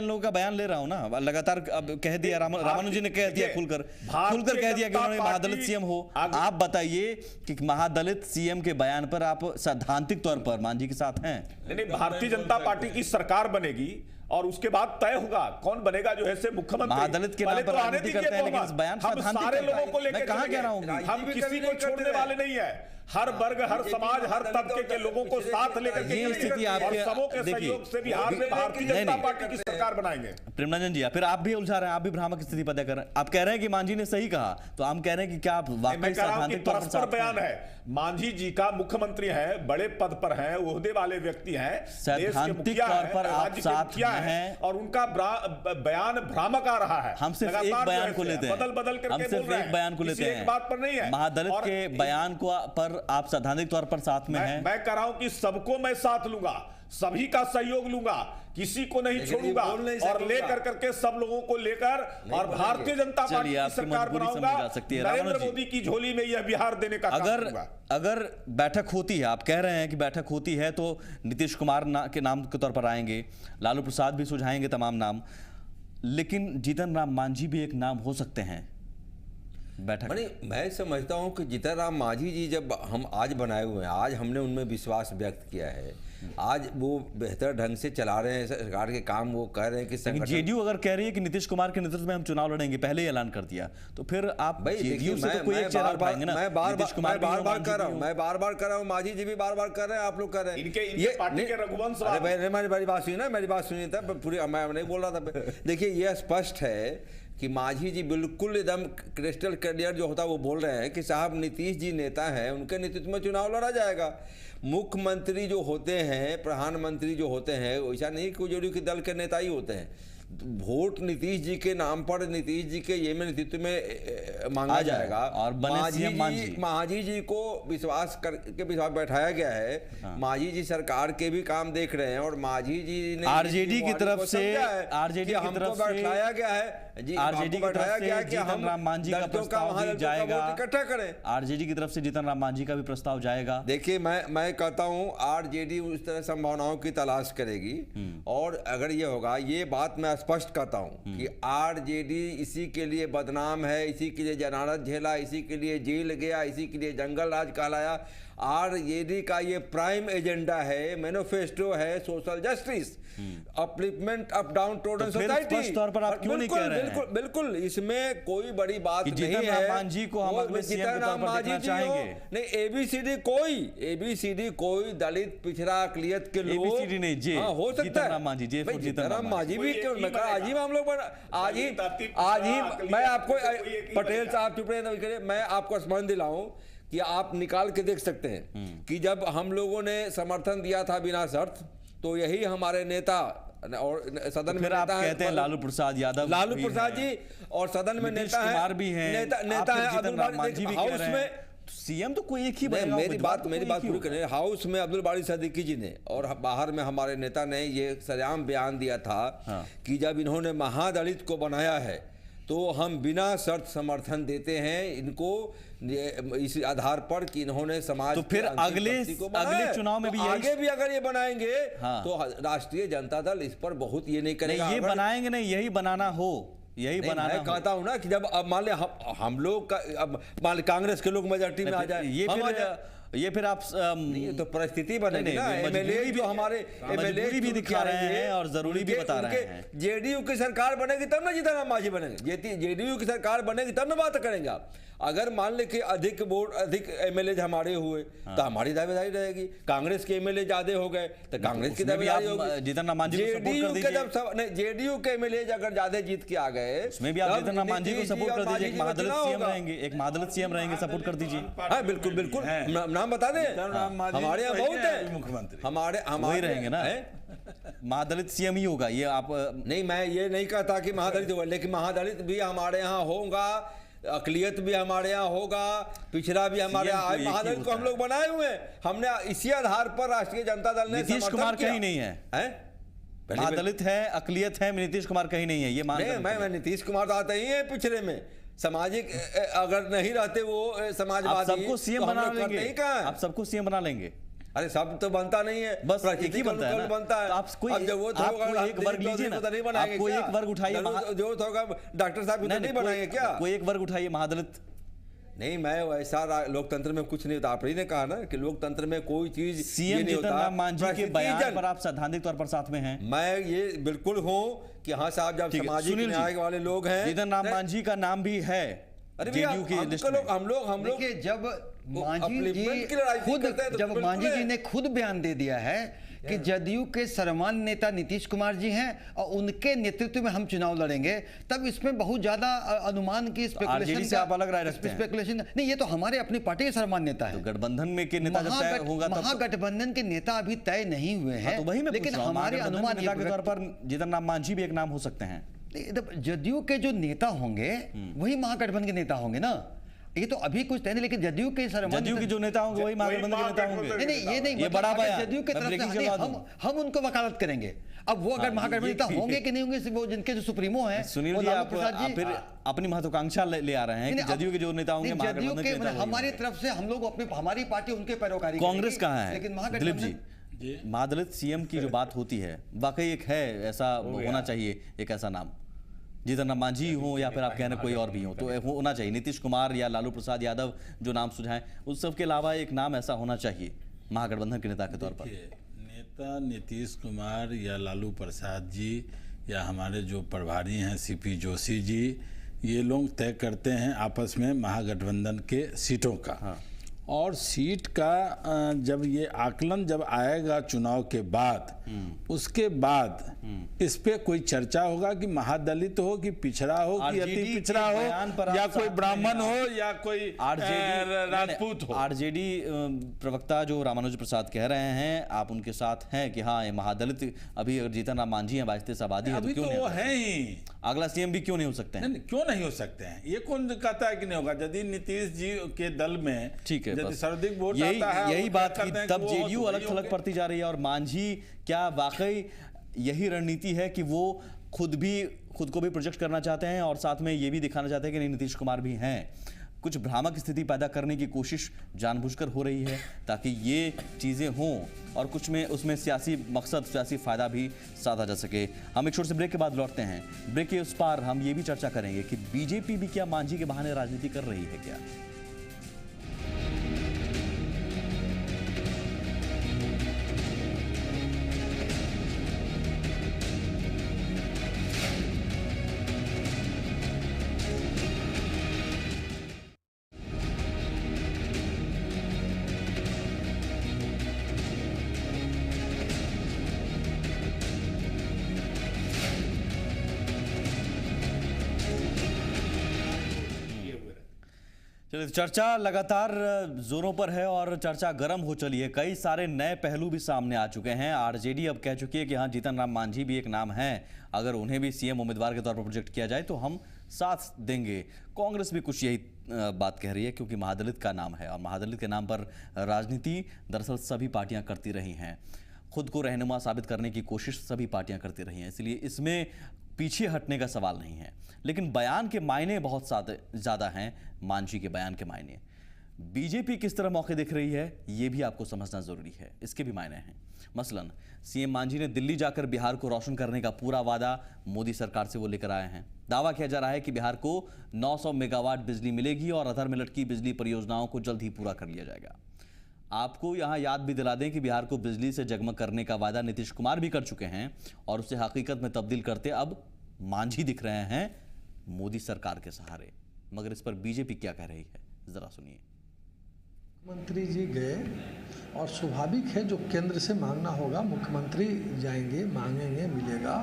लोगों का बयान ले रहा हूं ना, लगातार अब कह दिया, रामानुजन जी ने कह दिया, खुलकर कह दिया कि उन्होंने महादलित सीएम हो। आप बताइए कि महादलित सीएम के बयान पर आप सैद्धांतिक तौर पर मांझी के साथ हैं? नहीं, भारतीय जनता पार्टी की सरकार बनेगी और उसके बाद तय होगा कौन बनेगा जो है से मुख्यमंत्री। महादलित के नाम पर राजनीति करते हैं, लेकिन इस बयान हम सारे लोगों को लेकर कहां कह रहा हूं, हम किसी को छोड़ने वाले नहीं है, हर वर्ग, हर समाज, हर तबके के लोगों को साथ लेकर ये स्थिति आपके सबों के सहयोग से बिहार में भारतीय जनता पार्टी की सरकार बनाएंगे। प्रेमरंजन जी, फिर आप भी उलझा रहे हैं, आप भी भ्रामक स्थिति पैदा कर रहे हैं। आप कह रहे हैं कि मांझी ने सही कहा, तो हम कह रहे हैं कि क्या आप वाकई सैद्धांतिक तौर पर साथ बयान है? मांझी जी का मुख्यमंत्री है, बड़े पद पर हैं, ओहदे वाले व्यक्ति हैं, सैद्धांतिक तौर पर आप साथ हैं, और उनका बयान भ्रामक आ रहा है। हम सिर्फ एक बयान को लेते हैं, बदल करके हम सिर्फ एक बयान को लेते हैं, बात पर नहीं है। महादलित के बयान को पर आप सैद्धांतिक तौर पर साथ में हैं? मैं कह रहा हूं कि सबको मैं साथ लूंगा, सभी का सहयोग लूंगा, किसी को नहीं छोड़ूंगा, और लेकर करके सब लोगों को लेकर और भारतीय जनता पार्टी की सरकार बनाऊंगा। नरेंद्र मोदी की झोली में यह बिहार देने का अगर बैठक होती है, आप कह रहे हैं कि बैठक होती है, तो नीतीश कुमार के नाम के तौर पर आएंगे, लालू प्रसाद भी सुझाएंगे तमाम नाम, लेकिन जीतन राम मांझी भी एक नाम हो सकते हैं बैठक? मैं समझता हूं कि जीतन राम मांझी जी जब हम आज बनाए हुए हैं, आज हमने उनमें विश्वास व्यक्त किया है, आज वो बेहतर ढंग से चला रहे हैं सरकार के काम, वो कह रहे हैं कि जेडीयू अगर कह रही है कि नीतीश कुमार के नेतृत्व में हम चुनाव लड़ेंगे, पहले ही ऐलान कर दिया, तो फिर आप जेडीयू से तो कोई एक चेहरा उठाएंगे ना? मैं बार बार कर रहा हूं, मांझी जी भी बार बार कर रहे हैं, आप लोग कर रहे हैं, ये पार्टी के रघुवंश। मेरी बात सुनिए ना, मेरी बात सुनिए तब पूरी, मैं नहीं बोल रहा था। देखिए, यह स्पष्ट है कि मांझी जी बिल्कुल एकदम क्रिस्टल क्लियर जो होता है वो बोल रहे हैं कि साहब नीतीश जी नेता हैं, उनके नेतृत्व में चुनाव लड़ा जाएगा। मुख्यमंत्री जो होते हैं, प्रधानमंत्री जो होते हैं, वैसा नहीं कोई जरूरी कि दल के नेता ही होते हैं। वोट नीतीश जी के नाम पर, नीतीश जी के ये में नेतृत्व में मांगा जाए जाएगा और बने सीएम मांझी जी को विश्वास बैठाया गया है। मांझी जी सरकार के भी काम देख रहे हैं और मांझी जी ने आरजेडी की तरफ से बैठाया गया है जी, आरजेडी की तरफ से जीतन राम मांझी का प्रस्ताव भी जाएगा, इकट्ठा करें। आरजेडी की तरफ से जीतन राम मांझी का भी प्रस्ताव जाएगा। देखिए मैं कहता हूं आरजेडी उस तरह संभावनाओं की तलाश करेगी और अगर ये होगा, ये बात मैं स्पष्ट कहता हूं कि आरजेडी इसी के लिए बदनाम है, इसी के लिए जनानत झेला, इसी के लिए जेल गया, इसी के लिए जंगल राज कहलाया। आरजेडी का ये प्राइम एजेंडा है, मैनिफेस्टो है social justice, upliftment of down trodden society. स्पष्ट तौर पर आप क्यों नहीं कह रहे हैं? बिल्कुल इसमें कोई बड़ी बात नहीं है। जीतन राम मांझी को हम अगले सीएम के तौर पर देखना चाहेंगे। नहीं, एबीसीडी कोई दलित पिछड़ा अकलियत के लोग, एबीसीडी नहीं, जे हो सकता है जीतन राम मांझी, जे फॉर जीतन राम मांझी भी क्यों आज ही हम लोग आज ही मैं आपको पटेल साहब चुप रहे, मैं आपको स्मरण दिलाऊं कि आप निकाल के देख सकते हैं कि जब हम लोगों ने समर्थन दिया था बिना शर्त, तो यही हमारे नेता और सदन में आप कहते हैं लालू प्रसाद यादव, लालू प्रसाद जी, और सदन में नेता है, भी हैं, नेता है अब्दुल बारी, हाउस में सीएम तो कोई एक ही बनेगा। मेरी बात पूरी करें। हाउस में अब्दुल बारी सिद्दीकी जी ने और बाहर में हमारे नेता ने ये सरेआम बयान दिया था कि जब इन्होंने महादलित को बनाया है तो हम बिना शर्त समर्थन देते हैं इनको, इस आधार पर कि इन्होंने समाज, तो फिर अगले चुनाव में भी आगे भी अगर ये बनाएंगे तो राष्ट्रीय जनता दल इस पर बहुत ये नहीं करेगा। ये बनाएंगे नहीं, यही बनाना हो, यही बनाना। मैं कहता हूं ना कि जब अब मान लिया हम लोग अब मान कांग्रेस के लोग मेजॉरिटी में आ जाए, ये फिर आप तो परिस्थिति बनेगी ना। एमएलए भी हमारे एमएलए भी दिखा रहे हैं और जरूरी भी बता रहे हैं। जेडीयू की सरकार बनेगी तब ना जीतन राम मांझी बनेंगे, जेडीयू की सरकार बनेगी तब ना बात करेंगे आप। अगर मान ले कि अधिक एमएलए हमारे हुए तो हमारी दावेदारी रहेगी, कांग्रेस के एमएलए ज्यादा हो गए तो कांग्रेस की दावेदारी होगी। जीतन राम मांझी को सपोर्ट कर दीजिए। जेडीयू के एमएलए अगर ज्यादा जीत के आ गए उसमें भी आप जीतन राम मांझी को सपोर्ट कर दीजिए। एक महादलित सीएम रहेंगे, एक महादलित सीएम रहेंगे, सपोर्ट कर दीजिए। हाँ बिल्कुल बिल्कुल, नाम बता दें, हमारे यहाँ बहुत है मुख्यमंत्री, हमारे रहेंगे ना, महादलित सीएम ही होगा। ये आप नहीं, मैं ये नहीं कहता कि महादलित होगा, लेकिन महादलित भी हमारे यहाँ होगा, अकलियत भी हमारे यहाँ होगा, पिछड़ा भी हमारे यहाँ। महादलित को हम लोग बनाए हुए हैं, हमने इसी आधार पर राष्ट्रीय जनता दल ने नीतीश कुमार कहीं नहीं है, महादलित है, अकलियत है, नीतीश कुमार कहीं नहीं है। ये मैं नीतीश कुमार तो आते ही है पिछड़े में, सामाजिक अगर नहीं रहते वो समाजवादी, सबको सीएम बना लेंगे, आप सबको सीएम बना लेंगे। अरे सब तो बनता नहीं है, बस एक ही बनता है, बनता है। आप कोई एक वर्ग लीजिए ना, आप कोई एक वर्ग उठाइए, जरूरत होगा डॉक्टर साहब नहीं बनाएंगे क्या? कोई एक वर्ग उठाइए महादलित। नहीं, मैं वैसा लोकतंत्र में कुछ नहीं होता। आप ही ने कहा ना कि लोकतंत्र में कोई चीज सीएम जीतन राम मांझी के बयान पर आप सैद्धांतिक तौर पर साथ में हैं। मैं ये बिल्कुल हूँ कि हाँ साहब, जब सामाजिक न्याय वाले लोग हैं, जीतन राम मांझी का नाम भी है जेडीयू की लिस्ट में। हम लोग जब मांझी जी ने खुद बयान दे दिया है कि जदयू के सर्वमान्य नेता नीतीश कुमार जी हैं और उनके नेतृत्व में हम चुनाव लड़ेंगे, तब इसमें बहुत ज्यादा अनुमान की स्पेकुलेशन से आप अलग राय रखते हैं। स्पेकुलेशन नहीं, ये तो हमारे अपनी पार्टी के सर्वमान्य नेता है। तो गठबंधन में के नेता जब तय होगा तब महागठबंधन के नेता अभी तय नहीं हुए हैं, लेकिन हमारे अनुमान के तौर पर जीतन राम मांझी भी एक नाम हो सकते हैं। जदयू के जो नेता होंगे वही महागठबंधन के नेता होंगे ना। ये तो अभी कुछ तय नहीं, लेकिन जदयू के जदयू की जो नेता होंगे वही महागठबंधन के नेता होंगे। नहीं, ये बड़ा जदयू की तरफ से हम उनको वकालत करेंगे। अब वो अगर महागठबंधन नेता होंगे कि नहीं होंगे, वो जिनके जो सुप्रीमो हैं। सुनील जी, आप फिर अपनी महत्वाकांक्षा ले आ रहे हैं कि जदयू के जो नेता होंगे महागठबंधन के नेता होंगे। हमारी तरफ से हम लोग अपनी हमारी पार्टी उनके पैरोकारी। कांग्रेस कहाँ है? लेकिन दिलीप जी, महादलित सीएम की जो बात होती है, वाकई एक है, ऐसा होना चाहिए, एक ऐसा नाम जीतन राम मांझी हो या फिर आप कह रहे कोई और भी हो, तो होना चाहिए। नीतीश कुमार या लालू प्रसाद यादव जो नाम सुझाएं, उस सब के अलावा एक नाम ऐसा होना चाहिए महागठबंधन के नेता के तौर पर। नेता नीतीश कुमार या लालू प्रसाद जी या हमारे जो प्रभारी हैं सीपी जोशी जी, ये लोग तय करते हैं आपस में महागठबंधन के सीटों का। और सीट का जब ये आकलन जब आएगा चुनाव के बाद, उसके बाद इस पे कोई चर्चा होगा कि महादलित हो कि पिछड़ा हो कि अति पिछड़ा हो या कोई ब्राह्मण हो या कोई राजपूत हो। आरजेडी प्रवक्ता जो रामानुज प्रसाद कह रहे हैं, आप उनके साथ हैं कि हाँ ये महादलित अभी अगर जीतन राम मांझी है 22 आबादी है, अभी तो वो है ही, अगला सीएम भी क्यों नहीं हो सकते हैं? क्यों नहीं हो सकते हैं? ये कौन कहता है कि नहीं होगा? यदि नीतीश जी के दल में ठीक है, यदि सर्वाधिक वोट यही आता है, यही बात की तब जेडीयू जेडीयू अलग थलग पड़ती जा रही है। और मांझी क्या वाकई यही रणनीति है कि वो खुद को भी प्रोजेक्ट करना चाहते हैं और साथ में ये भी दिखाना चाहते हैं कि नहीं नीतीश कुमार भी हैं? कुछ भ्रामक स्थिति पैदा करने की कोशिश जानबूझकर हो रही है ताकि ये चीज़ें हों और कुछ में उसमें सियासी मकसद, सियासी फायदा भी साधा जा सके। हम एक छोटे से ब्रेक के बाद लौटते हैं। ब्रेक के उस पार हम ये भी चर्चा करेंगे कि बीजेपी भी क्या मांझी के बहाने राजनीति कर रही है क्या? चलिए, चर्चा लगातार जोरों पर है और चर्चा गर्म हो चली है। कई सारे नए पहलू भी सामने आ चुके हैं। आरजेडी अब कह चुकी है कि हाँ जीतन राम मांझी भी एक नाम है, अगर उन्हें भी सीएम उम्मीदवार के तौर पर प्रोजेक्ट किया जाए तो हम साथ देंगे। कांग्रेस भी कुछ यही बात कह रही है क्योंकि महादलित का नाम है और महादलित के नाम पर राजनीति दरअसल सभी पार्टियां करती रही हैं। खुद को रहनुमा साबित करने की कोशिश सभी पार्टियां करती रही हैं, इसलिए इसमें पीछे हटने का सवाल नहीं है। लेकिन बयान के मायने बहुत ज़्यादा हैं। मांझी के बयान के मायने बीजेपी किस तरह मौके देख रही है ये भी आपको समझना जरूरी है, इसके भी मायने हैं। मसलन सीएम मांझी ने दिल्ली जाकर बिहार को रोशन करने का पूरा वादा मोदी सरकार से वो लेकर आए हैं। दावा किया जा रहा है कि बिहार को 900 मेगावाट बिजली मिलेगी और अधर में लटकी बिजली परियोजनाओं को जल्द ही पूरा कर लिया जाएगा। आपको यहां याद भी दिला दें कि बिहार को बिजली से जगमग करने का वादा नीतीश कुमार भी कर चुके हैं और उसे हकीकत में तब्दील करते अब मांझी दिख रहे हैं मोदी सरकार के सहारे। मगर इस पर बीजेपी क्या कह रही है, जरा सुनिए। मुख्यमंत्री जी गए और स्वाभाविक है जो केंद्र से मांगना होगा मुख्यमंत्री जाएंगे, मांगेंगे, मिलेगा।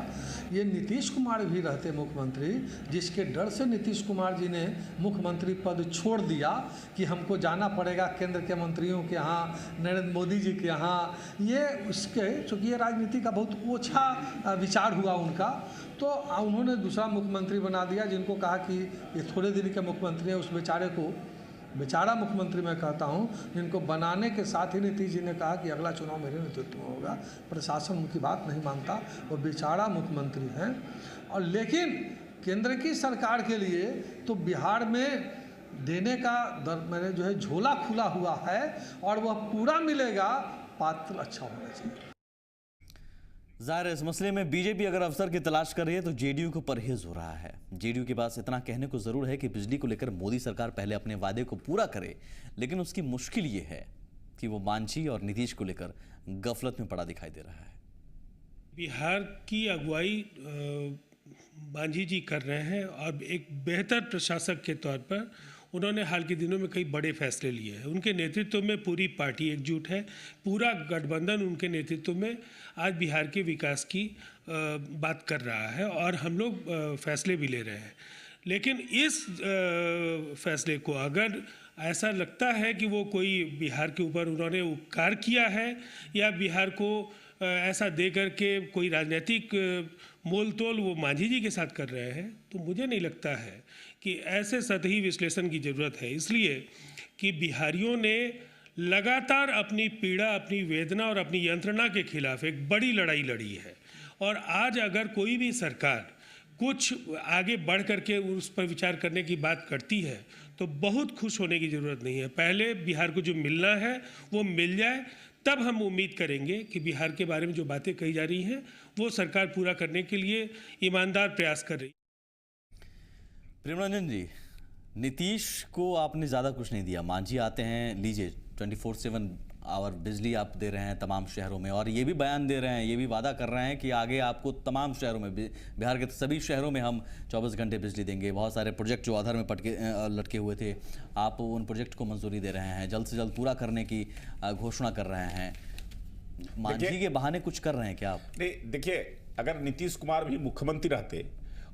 ये नीतीश कुमार भी रहते मुख्यमंत्री, जिसके डर से नीतीश कुमार जी ने मुख्यमंत्री पद छोड़ दिया कि हमको जाना पड़ेगा केंद्र के मंत्रियों के यहाँ, नरेंद्र मोदी जी के यहाँ। ये उसके चूँकि ये राजनीति का बहुत ओछा विचार हुआ उनका, तो उन्होंने दूसरा मुख्यमंत्री बना दिया जिनको कहा कि ये थोड़े दिन के मुख्यमंत्री हैं। उस बेचारा मुख्यमंत्री मैं कहता हूं, जिनको बनाने के साथ ही नीतीश जी ने कहा कि अगला चुनाव मेरे नेतृत्व में होगा। प्रशासन उनकी बात नहीं मानता, वो बेचारा मुख्यमंत्री हैं। और लेकिन केंद्र की सरकार के लिए तो बिहार में देने का मैंने जो है झोला खुला हुआ है और वह पूरा मिलेगा, पात्र अच्छा होना चाहिए। जाहिर है इस मसले में बीजेपी अगर अवसर की तलाश कर रही है तो जेडीयू को परहेज हो रहा है। जेडीयू के पास इतना कहने को जरूर है कि बिजली को लेकर मोदी सरकार पहले अपने वादे को पूरा करे, लेकिन उसकी मुश्किल ये है कि वो मांझी और नीतीश को लेकर गफलत में पड़ा दिखाई दे रहा है। बिहार की अगुवाई मांझी जी कर रहे हैं और एक बेहतर प्रशासक के तौर पर उन्होंने हाल के दिनों में कई बड़े फैसले लिए हैं। उनके नेतृत्व में पूरी पार्टी एकजुट है, पूरा गठबंधन उनके नेतृत्व में आज बिहार के विकास की बात कर रहा है और हम लोग फैसले भी ले रहे हैं। लेकिन इस फैसले को अगर ऐसा लगता है कि वो कोई बिहार के ऊपर उन्होंने उपकार किया है या बिहार को ऐसा दे करके कोई राजनीतिक मोल तोल वो मांझी जी के साथ कर रहे हैं, तो मुझे नहीं लगता है कि ऐसे सतही विश्लेषण की ज़रूरत है। इसलिए कि बिहारियों ने लगातार अपनी पीड़ा, अपनी वेदना और अपनी यंत्रणा के खिलाफ एक बड़ी लड़ाई लड़ी है और आज अगर कोई भी सरकार कुछ आगे बढ़ करके उस पर विचार करने की बात करती है तो बहुत खुश होने की ज़रूरत नहीं है। पहले बिहार को जो मिलना है वो मिल जाए, तब हम उम्मीद करेंगे कि बिहार के बारे में जो बातें कही जा रही हैं वो सरकार पूरा करने के लिए ईमानदार प्रयास कर रही है। प्रेमरंजन जी, नीतीश को आपने ज़्यादा कुछ नहीं दिया, मांझी आते हैं, लीजिए 24/7 और बिजली आप दे रहे हैं तमाम शहरों में, और ये भी बयान दे रहे हैं, ये भी वादा कर रहे हैं कि आगे आपको तमाम शहरों में, बिहार के सभी शहरों में हम 24 घंटे बिजली देंगे। बहुत सारे प्रोजेक्ट जो अधर में लटके हुए थे, आप उन प्रोजेक्ट को मंजूरी दे रहे हैं, जल्द से जल्द पूरा करने की घोषणा कर रहे हैं। मांझी के बहाने कुछ कर रहे हैं क्या आप? नहीं, देखिए, अगर नीतीश कुमार भी मुख्यमंत्री रहते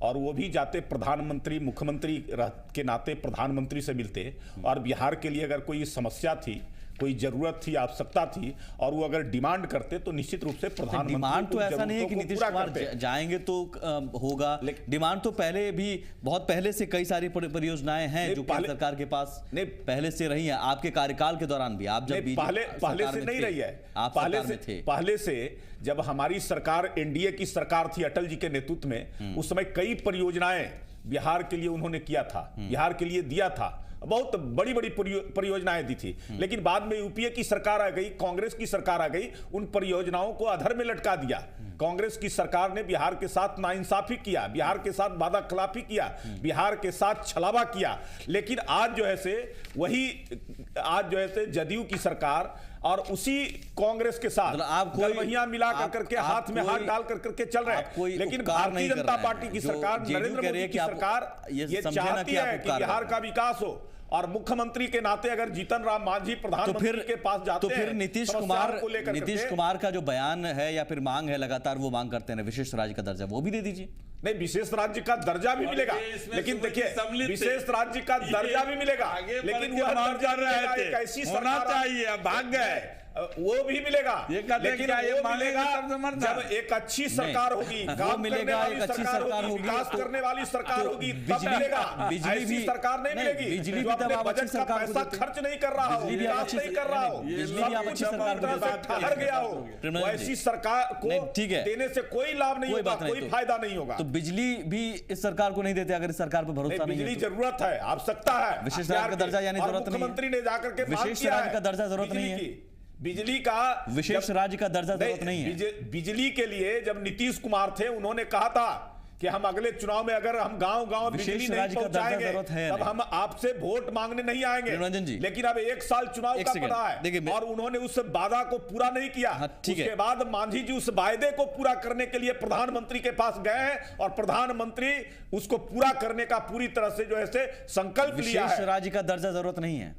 और वो भी जाते प्रधानमंत्री, मुख्यमंत्री के नाते प्रधानमंत्री से मिलते और बिहार के लिए अगर कोई समस्या थी, कोई जरूरत थी, आवश्यकता थी और वो अगर डिमांड करते तो निश्चित रूप से प्रधानमंत्री डिमांड तो ऐसा नहीं है कि नीतीश कुमार जाएंगे तो होगा। डिमांड तो पहले भी बहुत पहले से कई सारी परियोजनाएं हैं जो सरकार के पास पहले से रही हैं। आपके कार्यकाल के दौरान भी आप जब पहले से नहीं रही है, पहले से जब हमारी सरकार एनडीए की सरकार थी अटल जी के नेतृत्व में, उस समय कई परियोजनाएं बिहार के लिए उन्होंने किया था, बिहार के लिए दिया था, बहुत बड़ी बड़ी परियोजनाएं दी थी। लेकिन बाद में यूपीए की सरकार आ गई, कांग्रेस की सरकार आ गई, उन परियोजनाओं को अधर में लटका दिया। कांग्रेस की सरकार ने बिहार के साथ नाइंसाफी किया, बिहार के साथ वादा खिलाफी किया, बिहार के साथ छलावा किया। लेकिन आज जो है से जदयू की सरकार और उसी कांग्रेस के साथ आप गलवहियां मिला करके हाथ में हाथ डाल करके चल रहे हैं। लेकिन भारतीय जनता पार्टी की सरकार, नरेंद्र मोदी की सरकार ये चाहती है कि बिहार का विकास हो और मुख्यमंत्री के नाते अगर जीतन राम मांझी प्रधानमंत्री के पास जाते तो फिर नीतीश कुमार का जो बयान है या फिर मांग है, लगातार वो मांग करते हैं विशेष राज्य का दर्जा, वो भी दे दीजिए। नहीं, विशेष राज्य का दर्जा भी मिलेगा, लेकिन देखिए विशेष राज्य का दर्जा भी मिलेगा, लेकिन वह दर्जा एक ऐसी सरकार चाहिए, भाग गए, वो भी मिलेगा, लेकिन वो मिलेगा जब एक अच्छी सरकार होगी, काम करने वाली सरकार होगी, विकास करने वाली सरकार होगी, तब मिलेगा। ऐसी सरकार नहीं मिलेगी बिजली जो अपने बजट का पैसा खर्च नहीं कर रहा हो, विकास नहीं कर रहा हो, ठहर गया हो, ऐसी सरकार को देने से कोई लाभ नहीं होगा, कोई फायदा नहीं होगा। तो बिजली भी इस सरकार को नहीं देते अगर इस सरकार पर भरोसा नहीं है। बिजली जरूरत है, आवश्यकता है, विशेष राज्य का दर्जा यानी जरूरत नहीं है। मुख्यमंत्री ने जाकर के विशेष राज्य का दर्जा जरूरत नहीं है, बिजली का विशेष राज्य का दर्जा जरूरत नहीं है। बिजली के लिए जब नीतीश कुमार थे, उन्होंने कहा था कि हम अगले चुनाव में अगर हम गांव-गांव बिजली नहीं पहुंचाएंगे तब हम आपसे वोट मांगने नहीं आएंगे। लेकिन अब 1 साल चुनाव का पड़ा है और उन्होंने उस वादा को पूरा नहीं किया। उसके बाद मांझी जी उस वायदे को पूरा करने के लिए प्रधानमंत्री के पास गए हैं और प्रधानमंत्री उसको पूरा करने का पूरी तरह से जो है संकल्प लिया है। विशेष राज्य का दर्जा जरूरत नहीं है।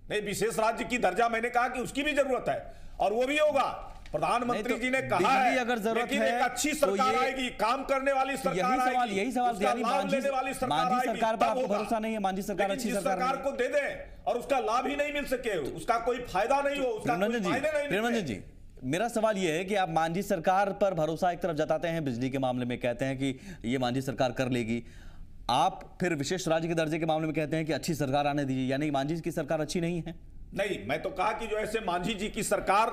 नहीं, विशेष राज्य की दर्जा मैंने कहा कि उसकी भी जरूरत है और वो भी होगा। प्रधानमंत्री जी ने कहा है, अगर जरूरत लेकिन एक अच्छी सरकार आएगी, काम करने वाली सरकार आएगी, यही सवाल लाभ लेने वाली सरकार आएगी, सरकार पर आपको भरोसा नहीं है? मांझी सरकार अच्छी सरकार को दे दें और उसका लाभ ही नहीं मिल सके, उसका कोई फायदा नहीं हो, उसका कोई फायदा नहीं मिले। जी, मेरा सवाल यह है कि आप मांझी सरकार पर भरोसा एक तरफ जताते हैं, बिजली के मामले में कहते हैं कि ये मांझी सरकार कर लेगी, आप फिर विशेष राज्य के दर्जे के मामले में कहते हैं कि अच्छी सरकार आने दीजिए, यानी मांझी की सरकार अच्छी नहीं है? नहीं, मैं तो कहा कि जो ऐसे मांझी जी की सरकार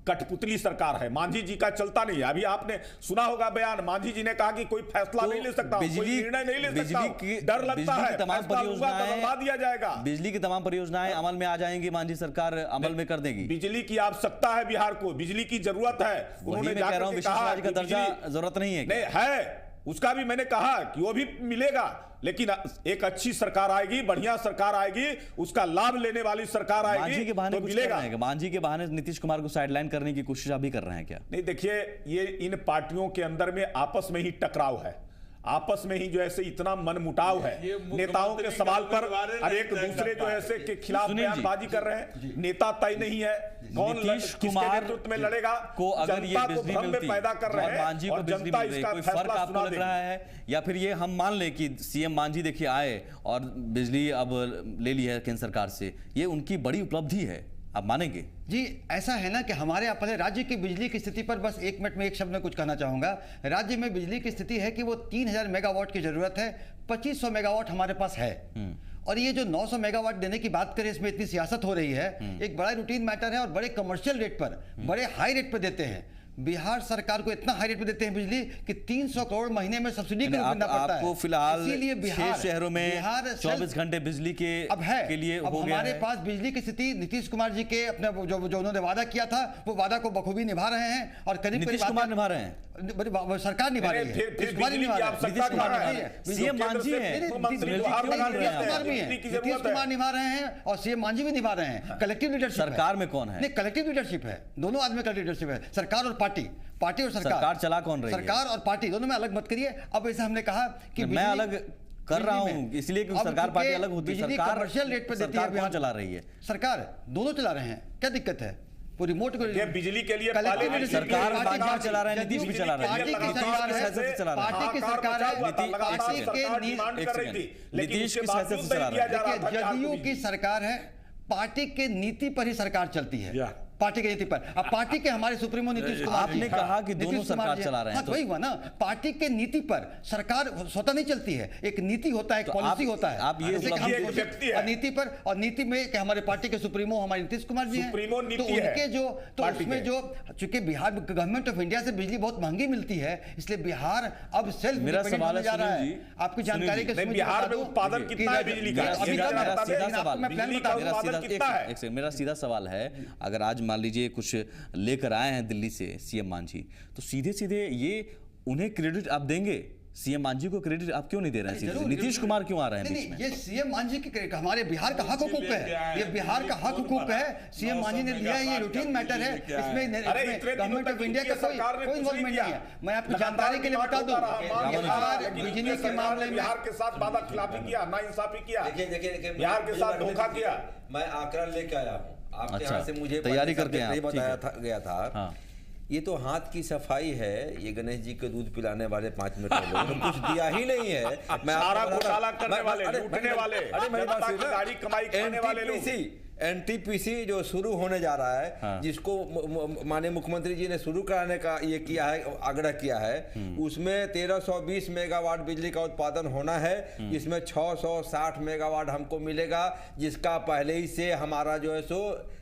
कठपुतली सरकार है, मांझी जी का चलता नहीं है। अभी आपने सुना होगा बयान, मांझी जी ने कहा कि कोई फैसला नहीं ले सकता, कोई निर्णय नहीं ले सकता, डर लगता है तमाम परियोजनाएं दिया जाएगा, बिजली की तमाम परियोजनाएं अमल में आ जाएंगी, मांझी सरकार अमल में कर देगी। बिजली की आवश्यकता है, बिहार को बिजली की जरूरत है। उन्होंने जाकर के कहा कि दर्जा जरूरत नहीं है। नहीं है, उसका भी मैंने कहा कि वो भी मिलेगा, लेकिन एक अच्छी सरकार आएगी, बढ़िया सरकार आएगी, उसका लाभ लेने वाली सरकार आएगी तो मिलेगा। मांझी के बहाने नीतीश कुमार को साइडलाइन करने की कोशिश अभी कर रहे हैं क्या? नहीं, देखिए, ये इन पार्टियों के अंदर में आपस में ही टकराव है, आपस में ही जो है इतना मनमुटाव है, नेताओं के सवाल पर अब एक दूसरे जो है के खिलाफ बयानबाजी कर रहे हैं। नेता तय नहीं है, कौन नीतीश कुमार नेतृत्व में लड़ेगा को अगर ये बिजली मिलती पैदा कर रहे हैं मांझी को बिजली मिल रही, कोई फर्क आपको लग रहा है? या फिर ये हम मान लें कि सीएम मांझी देखिए आए और बिजली अब ले ली है केंद्र सरकार से, ये उनकी बड़ी उपलब्धि है, आप मानेंगे? जी, ऐसा है ना कि हमारे अपने राज्य की बिजली की स्थिति पर बस 1 मिनट में एक शब्द में कुछ कहना चाहूँगा। राज्य में बिजली की स्थिति है कि वो 3000 मेगावाट की ज़रूरत है, 2500 मेगावाट हमारे पास है। और ये जो 900 मेगावाट देने की बात करें, इसमें इतनी सियासत हो रही है, एक बड़ा रूटीन मैटर है और बड़े कमर्शियल रेट पर, बड़े हाई रेट पर देते हैं। बिहार सरकार को इतना हाई रेट पे देते हैं बिजली कि 300 करोड़ महीने में सब्सिडी के रूप में देना पड़ता है। आपको फिलहाल इसीलिए 6 शहरों में 24 घंटे बिजली के अब है के लिए अब हो गया हमारे है। पास बिजली की स्थिति नीतीश कुमार जी के अपने जो उन्होंने वादा किया था वो वादा को बखूबी निभा रहे हैं और करीब नीतीश कुमार निभा रहे हैं, सरकार निभा रही है, इस बार ही निभा रही है। सीएम मांझी हैं, नीतीश कुमार निभा रहे हैं और सीएम मांझी भी निभा रहे हैं। कलेक्टिव लीडरशिप सरकार में कौन है? नहीं, कलेक्टिव लीडरशिप है, दोनों आदमी का लीडरशिप है, सरकार और पार्टी और सरकार चला कौन रही है? सरकार और पार्टी दोनों में अलग मत करिए। अब ऐसे हमने कहा कि मैं अलग कर रहा हूं इसलिए कि सरकार पार्टी अलग होती है। सरकार कमर्शियल रेट पे देती है, कौन चला रही है? सरकार दोनों चला रहे हैं, क्या दिक्कत है? वो रिमोट को ये बिजली के लिए सरकार बाजार चला रहा है, नीतीश भी चला रहा है, पार्टी की सरकार है, पार्टी की सरकार है, नीतीश किस हैसियत से चला रहा है? जदयू की सरकार है, पार्टी के नीति पर ही सरकार चलती है, पार्टी की नीति पर। अब पार्टी के हमारे सुप्रीमो नीतीश कुमार, आपने कहा कि दोनों सरकार चला रहे हैं, तो वही हुआ ना, पार्टी के नीति पर सरकार स्वतः नहीं चलती है, एक नीति होता है, एक पॉलिसी होता है। आप ये नीति पर और नीति में कि हमारे पार्टी के सुप्रीमो हमारे नीतीश कुमार जी हैं, तो उनके जो तो उसमें जो चूंकि बिहार गवर्नमेंट ऑफ इंडिया से बिजली बहुत महंगी मिलती है, इसलिए बिहार अब सेल्फ डिपेंडेंट होने जा रहा है। आपकी जानकारी के बिहार में उत्पादन कितना है बिजली का? मेरा सीधा सवाल है, अगर आज मान लीजिए कुछ लेकर आए हैं दिल्ली से सीएम मांझी, तो सीधे सीधे ये उन्हें क्रेडिट आप देंगे? सीएम मांझी को क्रेडिट आप क्यों नहीं दे रहे हैं? सीधे नीतीश कुमार क्यों आ रहे हैं बीच में? ये सीएम मांझी की हमारे बिहार का हक हुकूक है, ये बिहार का हक हुकूक है, सीएम मांझी ने दिया है, ये रूटीन मैटर है, इसमें गवर्नमेंट ऑफ इंडिया का कोई इन्वॉल्वमेंट नहीं है। मैं आपको जानकारी के लिए बता दूं, बिजली के मामले में बिहार के साथ वादा खिलाफी किया, नाइंसाफी किया, बिहार के साथ धोखा किया। मैं आंकड़ा लेके आया हूँ आपके यहाँ से, मुझे तैयारी करके बताया गया था। हाँ। ये तो हाथ की सफाई है, ये गणेश जी को दूध पिलाने वाले 5 मिनट लोगों ने कुछ दिया ही नहीं है। मैं सारा घोटाला करने वाले, लूटने वाले, गाड़ी कमाई करने वाले लोग। एनटीपीसी जो शुरू होने जा रहा है, हाँ। जिसको माननीय मुख्यमंत्री जी ने शुरू कराने का ये किया है, आग्रह किया है, उसमें 1320 मेगावाट बिजली का उत्पादन होना है, जिसमें 660 मेगावाट हमको मिलेगा, जिसका पहले ही से हमारा जो है सो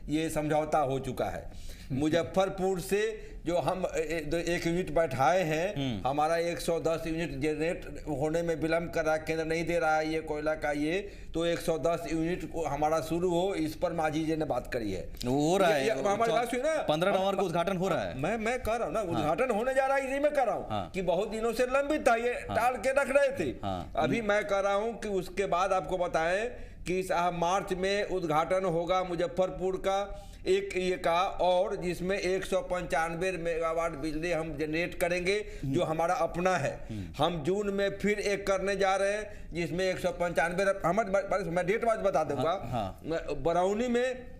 ये समझौता हो चुका है। मुजफ्फरपुर से जो हम 1 यूनिट बैठाए हैं, हमारा 110 यूनिट जनरेट होने में विलंब कर रहा है, केंद्र नहीं दे रहा है ये कोयला का, ये तो 110 यूनिट हमारा शुरू हो, इस पर मांझी जी ने बात करी है। हो रहा है, हमारी बात सुनिए ना, 15 नवंबर को उद्घाटन हो रहा है। मैं कह रहा हूँ ना, उद्घाटन होने जा रहा है, इसी में कह रहा हूँ कि बहुत दिनों से लंबित था, ये टाल के रख रहे थे। अभी मैं कह रहा हूँ कि उसके बाद आपको बताएं कि मार्च में उद्घाटन होगा मुजफ्फरपुर का एक ये का, और जिसमें 195 मेगावाट बिजली हम जनरेट करेंगे, जो हमारा अपना है। हम जून में फिर एक करने जा रहे हैं, जिसमें 195, मैं डेट वाइज बता दूंगा। बरौनी में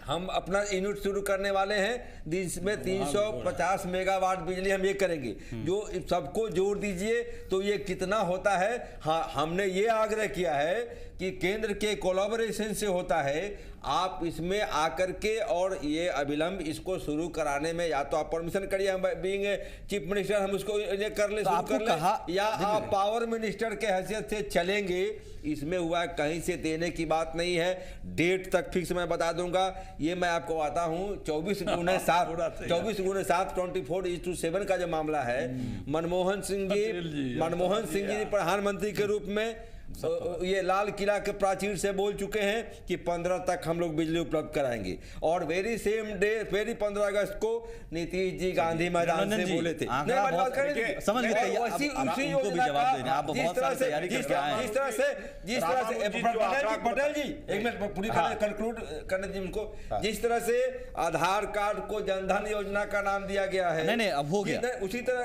हम अपना यूनिट शुरू करने वाले हैं, जिसमें 350 मेगावाट बिजली हम ये करेंगे। जो सबको जोड़ दीजिए तो ये कितना होता है। हाँ, हमने ये आग्रह किया है कि केंद्र के कोलैबोरेशन से होता है, आप इसमें आकर के और ये अविलंब इसको शुरू कराने में या तो आप परमिशन करिए, हम बीइंग चीफ मिनिस्टर हम उसको कर ले, शुरू कर ले, या आप पावर मिनिस्टर के हैसियत से चलेंगे। इसमें हुआ कहीं से देने की बात नहीं है। डेट तक फिक्स मैं बता दूंगा, ये मैं आपको आता हूँ 24x7 24/7 का जो मामला है, मनमोहन सिंह जी प्रधानमंत्री के रूप में ये लाल किला के प्राचीर से बोल चुके हैं कि 15 तक हम लोग बिजली उपलब्ध कराएंगे, और वेरी सेम डे 15 अगस्त को नीतीश जी गांधी मैदान से बोले थे। समझ गए, उनको भी जवाब देना। आप बहुत सारी तैयारी करके आए हैं। जिस तरह से पटेल जी एक मिनट पूरी कंक्लूड करने दीजिए उनको। जिस तरह से आधार कार्ड को जनधन योजना का नाम दिया गया है, नहीं अब हो गया, उसी तरह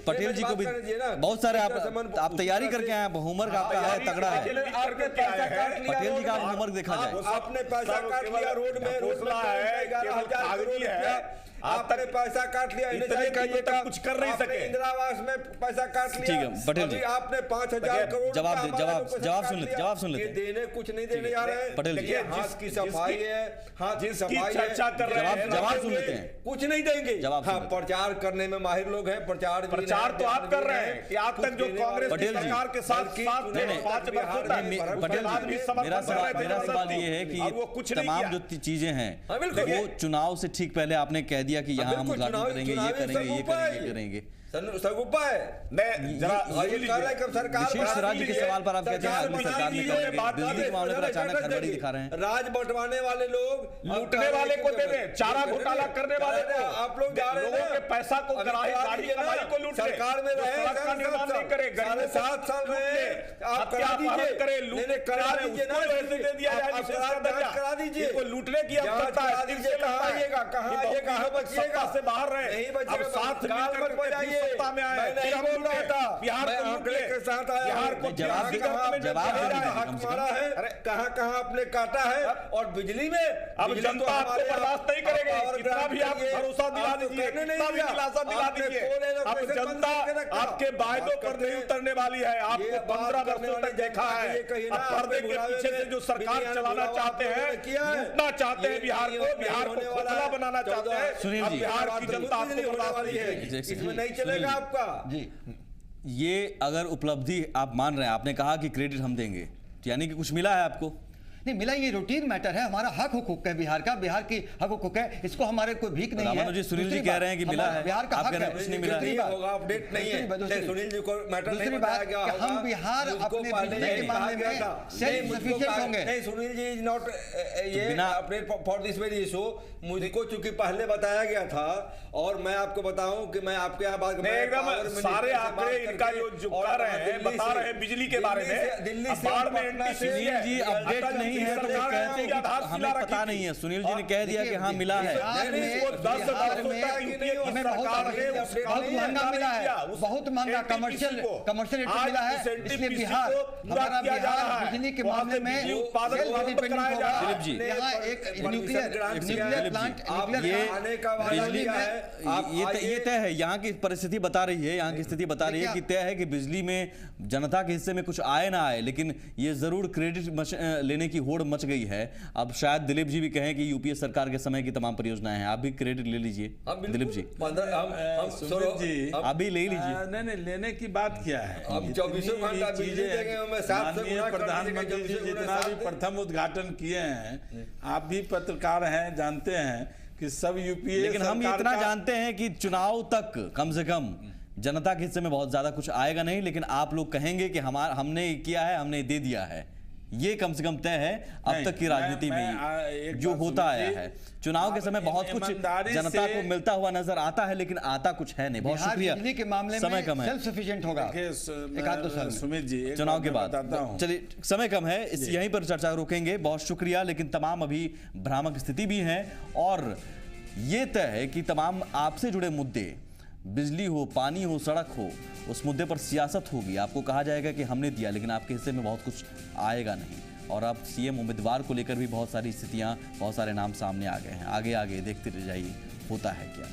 पटेल जी को भी बहुत सारे आप तैयारी करके आए, होमवर्क आपका है, तगड़ा है। आपने पैसा काट लिया, पटेल जी का होमवर्क देखा जाए। आपने पैसा काट लिया, रोड में 11,000 करोड़ रुपया आपने पैसा काट लिया, कुछ कर नहीं सके। इंदिरा आवास में पैसा काट लिया। ठीक है पटेल जी, आपने 5,000 करोड़ जवाब सुन लेते। देने कुछ नहीं देने जा रहे हैं पटेल जी। हाथ की सफाई है, हाथ की सफाई चर्चा कर रहे हैं, जवाब सुन लेते हैं। कुछ नहीं देंगे। हाँ, प्रचार करने में माहिर लोग हैं, प्रचार तो आप कर रहे हैं कि आज तक जो कांग्रेस सरकार के साथ 5 वर्षों तक पटेल जी, मेरा सवाल ये है कि तमाम जो चीजें हैं वो चुनाव से ठीक पहले आपने कह दिया कि यहाँ हम उद्घाटन करेंगे, ये करेंगे, ये करेंगे, ये करेंगे। विशेष राज्य के सवाल पर आप कहते हैं अगली सरकार में करेंगे, बिजली के मामले पर अचानक हड़बड़ी दिखा रहे हैं। राज बंटवाने वाले लोग लूटने वाले को दे दें, चारा घोटाला करने वाले को, आप लोग जा रहे हैं पैसा को गाड़ी कमाई को लूट सरकार में रहे, सड़क का निर्माण नहीं करे, गरीबों 7 साल रहे, आप करा दीजिए, करे लूट करा दीजिए ना, पैसे दे दिया जाए, करा दीजिए, को लूटने की आवश्यकता है, कहाँ आइएगा, कहाँ बचिएगा, से बाहर रहे, नहीं बचिएगा, साथ मत बजाइए, सत्ता में आए, नहीं बोल रहा था, बिहार को आंकड़े के साथ आया, बिहार को जवाब हक मारा है, कहाँ कहाँ आपने काटा है, और बिजली में अब जनता आपको बर्दाश्त नहीं करेगी, इतना भी आप भरोसा दिला दीजिए, इतना भी दिलासा दिला दीजिए। अब जनता आपके वायदों पर नहीं उतरने वाली है, आपको 15 वर्षों तक देखा है, अब पर्दे के पीछे से जो सरकार चलाना चाहते हैं, लूटना चाहते हैं बिहार को खोखला बनाना चाहते हैं, सुनील जी, बिहार की जनता आपको बर्दाश्त नहीं करेगी, इसमें नहीं चलेगा आपका जी। ये अगर उपलब्धि आप मान रहे हैं, आपने कहा कि क्रेडिट हम देंगे, यानी कि कुछ मिला है आपको? नहीं मिला, ये रूटीन मैटर है, हमारा हक हुकूक है बिहार का, बिहार की हक हुकूक है, इसको हमारे कोई भीख नहीं है। जी, सुनील जी कह रहे हैं कि मिला है, बिहार का हक है, कुछ नहीं मिला होगा, अपडेट नहीं है, सुनील जी को मैटर नहीं बताया गया, हम बिहार अपने बिजली के मामले में सेल्फ सफिशिएंट होंगे। नहीं, सुनील जी इज नॉट ये update for this very issue, मुझको चूंकि पहले बताया गया था, और मैं आपको बताऊं कि मैं आपके यहाँ बात एकदम सारे आंकड़े इनका जो कर रहे हैं, बता रहे हैं बिजली के बारे में, दिल्ली से बाढ़ में सुनील जी अपडेट नहीं है तो वो कहते हैं कि हमें पता नहीं है। सुनील जी ने कह दिया कि हाँ मिला है, हमें बहुत महंगा मिला है, बहुत महंगा कमर्शियल रेट मिला है, इसलिए बिहार हमारा बिहार बिजली के मामले में सेल्फ डिपेंडेंट होगा। यहाँ एक न्यूक्लियर प्लांट बिजली में ये तय है, यहाँ की परिस्थिति बता रही है, यहाँ की स्थिति बता रही है कि तय है कि बिजली में जनता के हिस्से में कुछ आए ना आए, लेकिन ये जरूर क्रेडिट लेने की होड़ मच गई है। अब शायद दिलीप जी भी कहें कि यूपीए सरकार के समय की तमाम परियोजनाएं हैं, आप भी क्रेडिट ले लीजिए। दिलीप जी आप भी ले लीजिए। नहीं, लेने की बात क्या है, अब 24 घंटा बिजली देंगे, मैं 7 से गुना प्रधानमंत्री जी जितना भी प्रथम उद्घाटन किए हैं, आप भी पत्रकार हैं, जानते हैं कि सब यूपीए, लेकिन हम इतना जानते हैं कि चुनाव तक कम से कम जनता के हिस्से में बहुत ज्यादा कुछ आएगा नहीं, लेकिन आप लोग कहेंगे कि हमने किया है, हमने दे दिया है, ये कम से कम तय है अब तक की राजनीति में जो होता आया है। चुनाव के समय बहुत कुछ जनता को मिलता हुआ नजर आता है, लेकिन आता कुछ है नहीं। बहुत शुक्रिया, बिजली के मामले समय कम है, सेल्फ सफिशिएंट होगा एक आध 2 साल। सुमित जी चुनाव के बाद चलिए, समय कम है, इस यहीं पर चर्चा रोकेंगे। बहुत शुक्रिया, लेकिन तमाम अभी भ्रामक स्थिति भी है, और ये तय है कि तमाम आपसे जुड़े मुद्दे, बिजली हो, पानी हो, सड़क हो, उस मुद्दे पर सियासत होगी। आपको कहा जाएगा कि हमने दिया, लेकिन आपके हिस्से में बहुत कुछ आएगा नहीं। और अब सीएम उम्मीदवार को लेकर भी बहुत सारी स्थितियां, बहुत सारे नाम सामने आ गए हैं। आगे आगे देखते रह जाइए होता है क्या।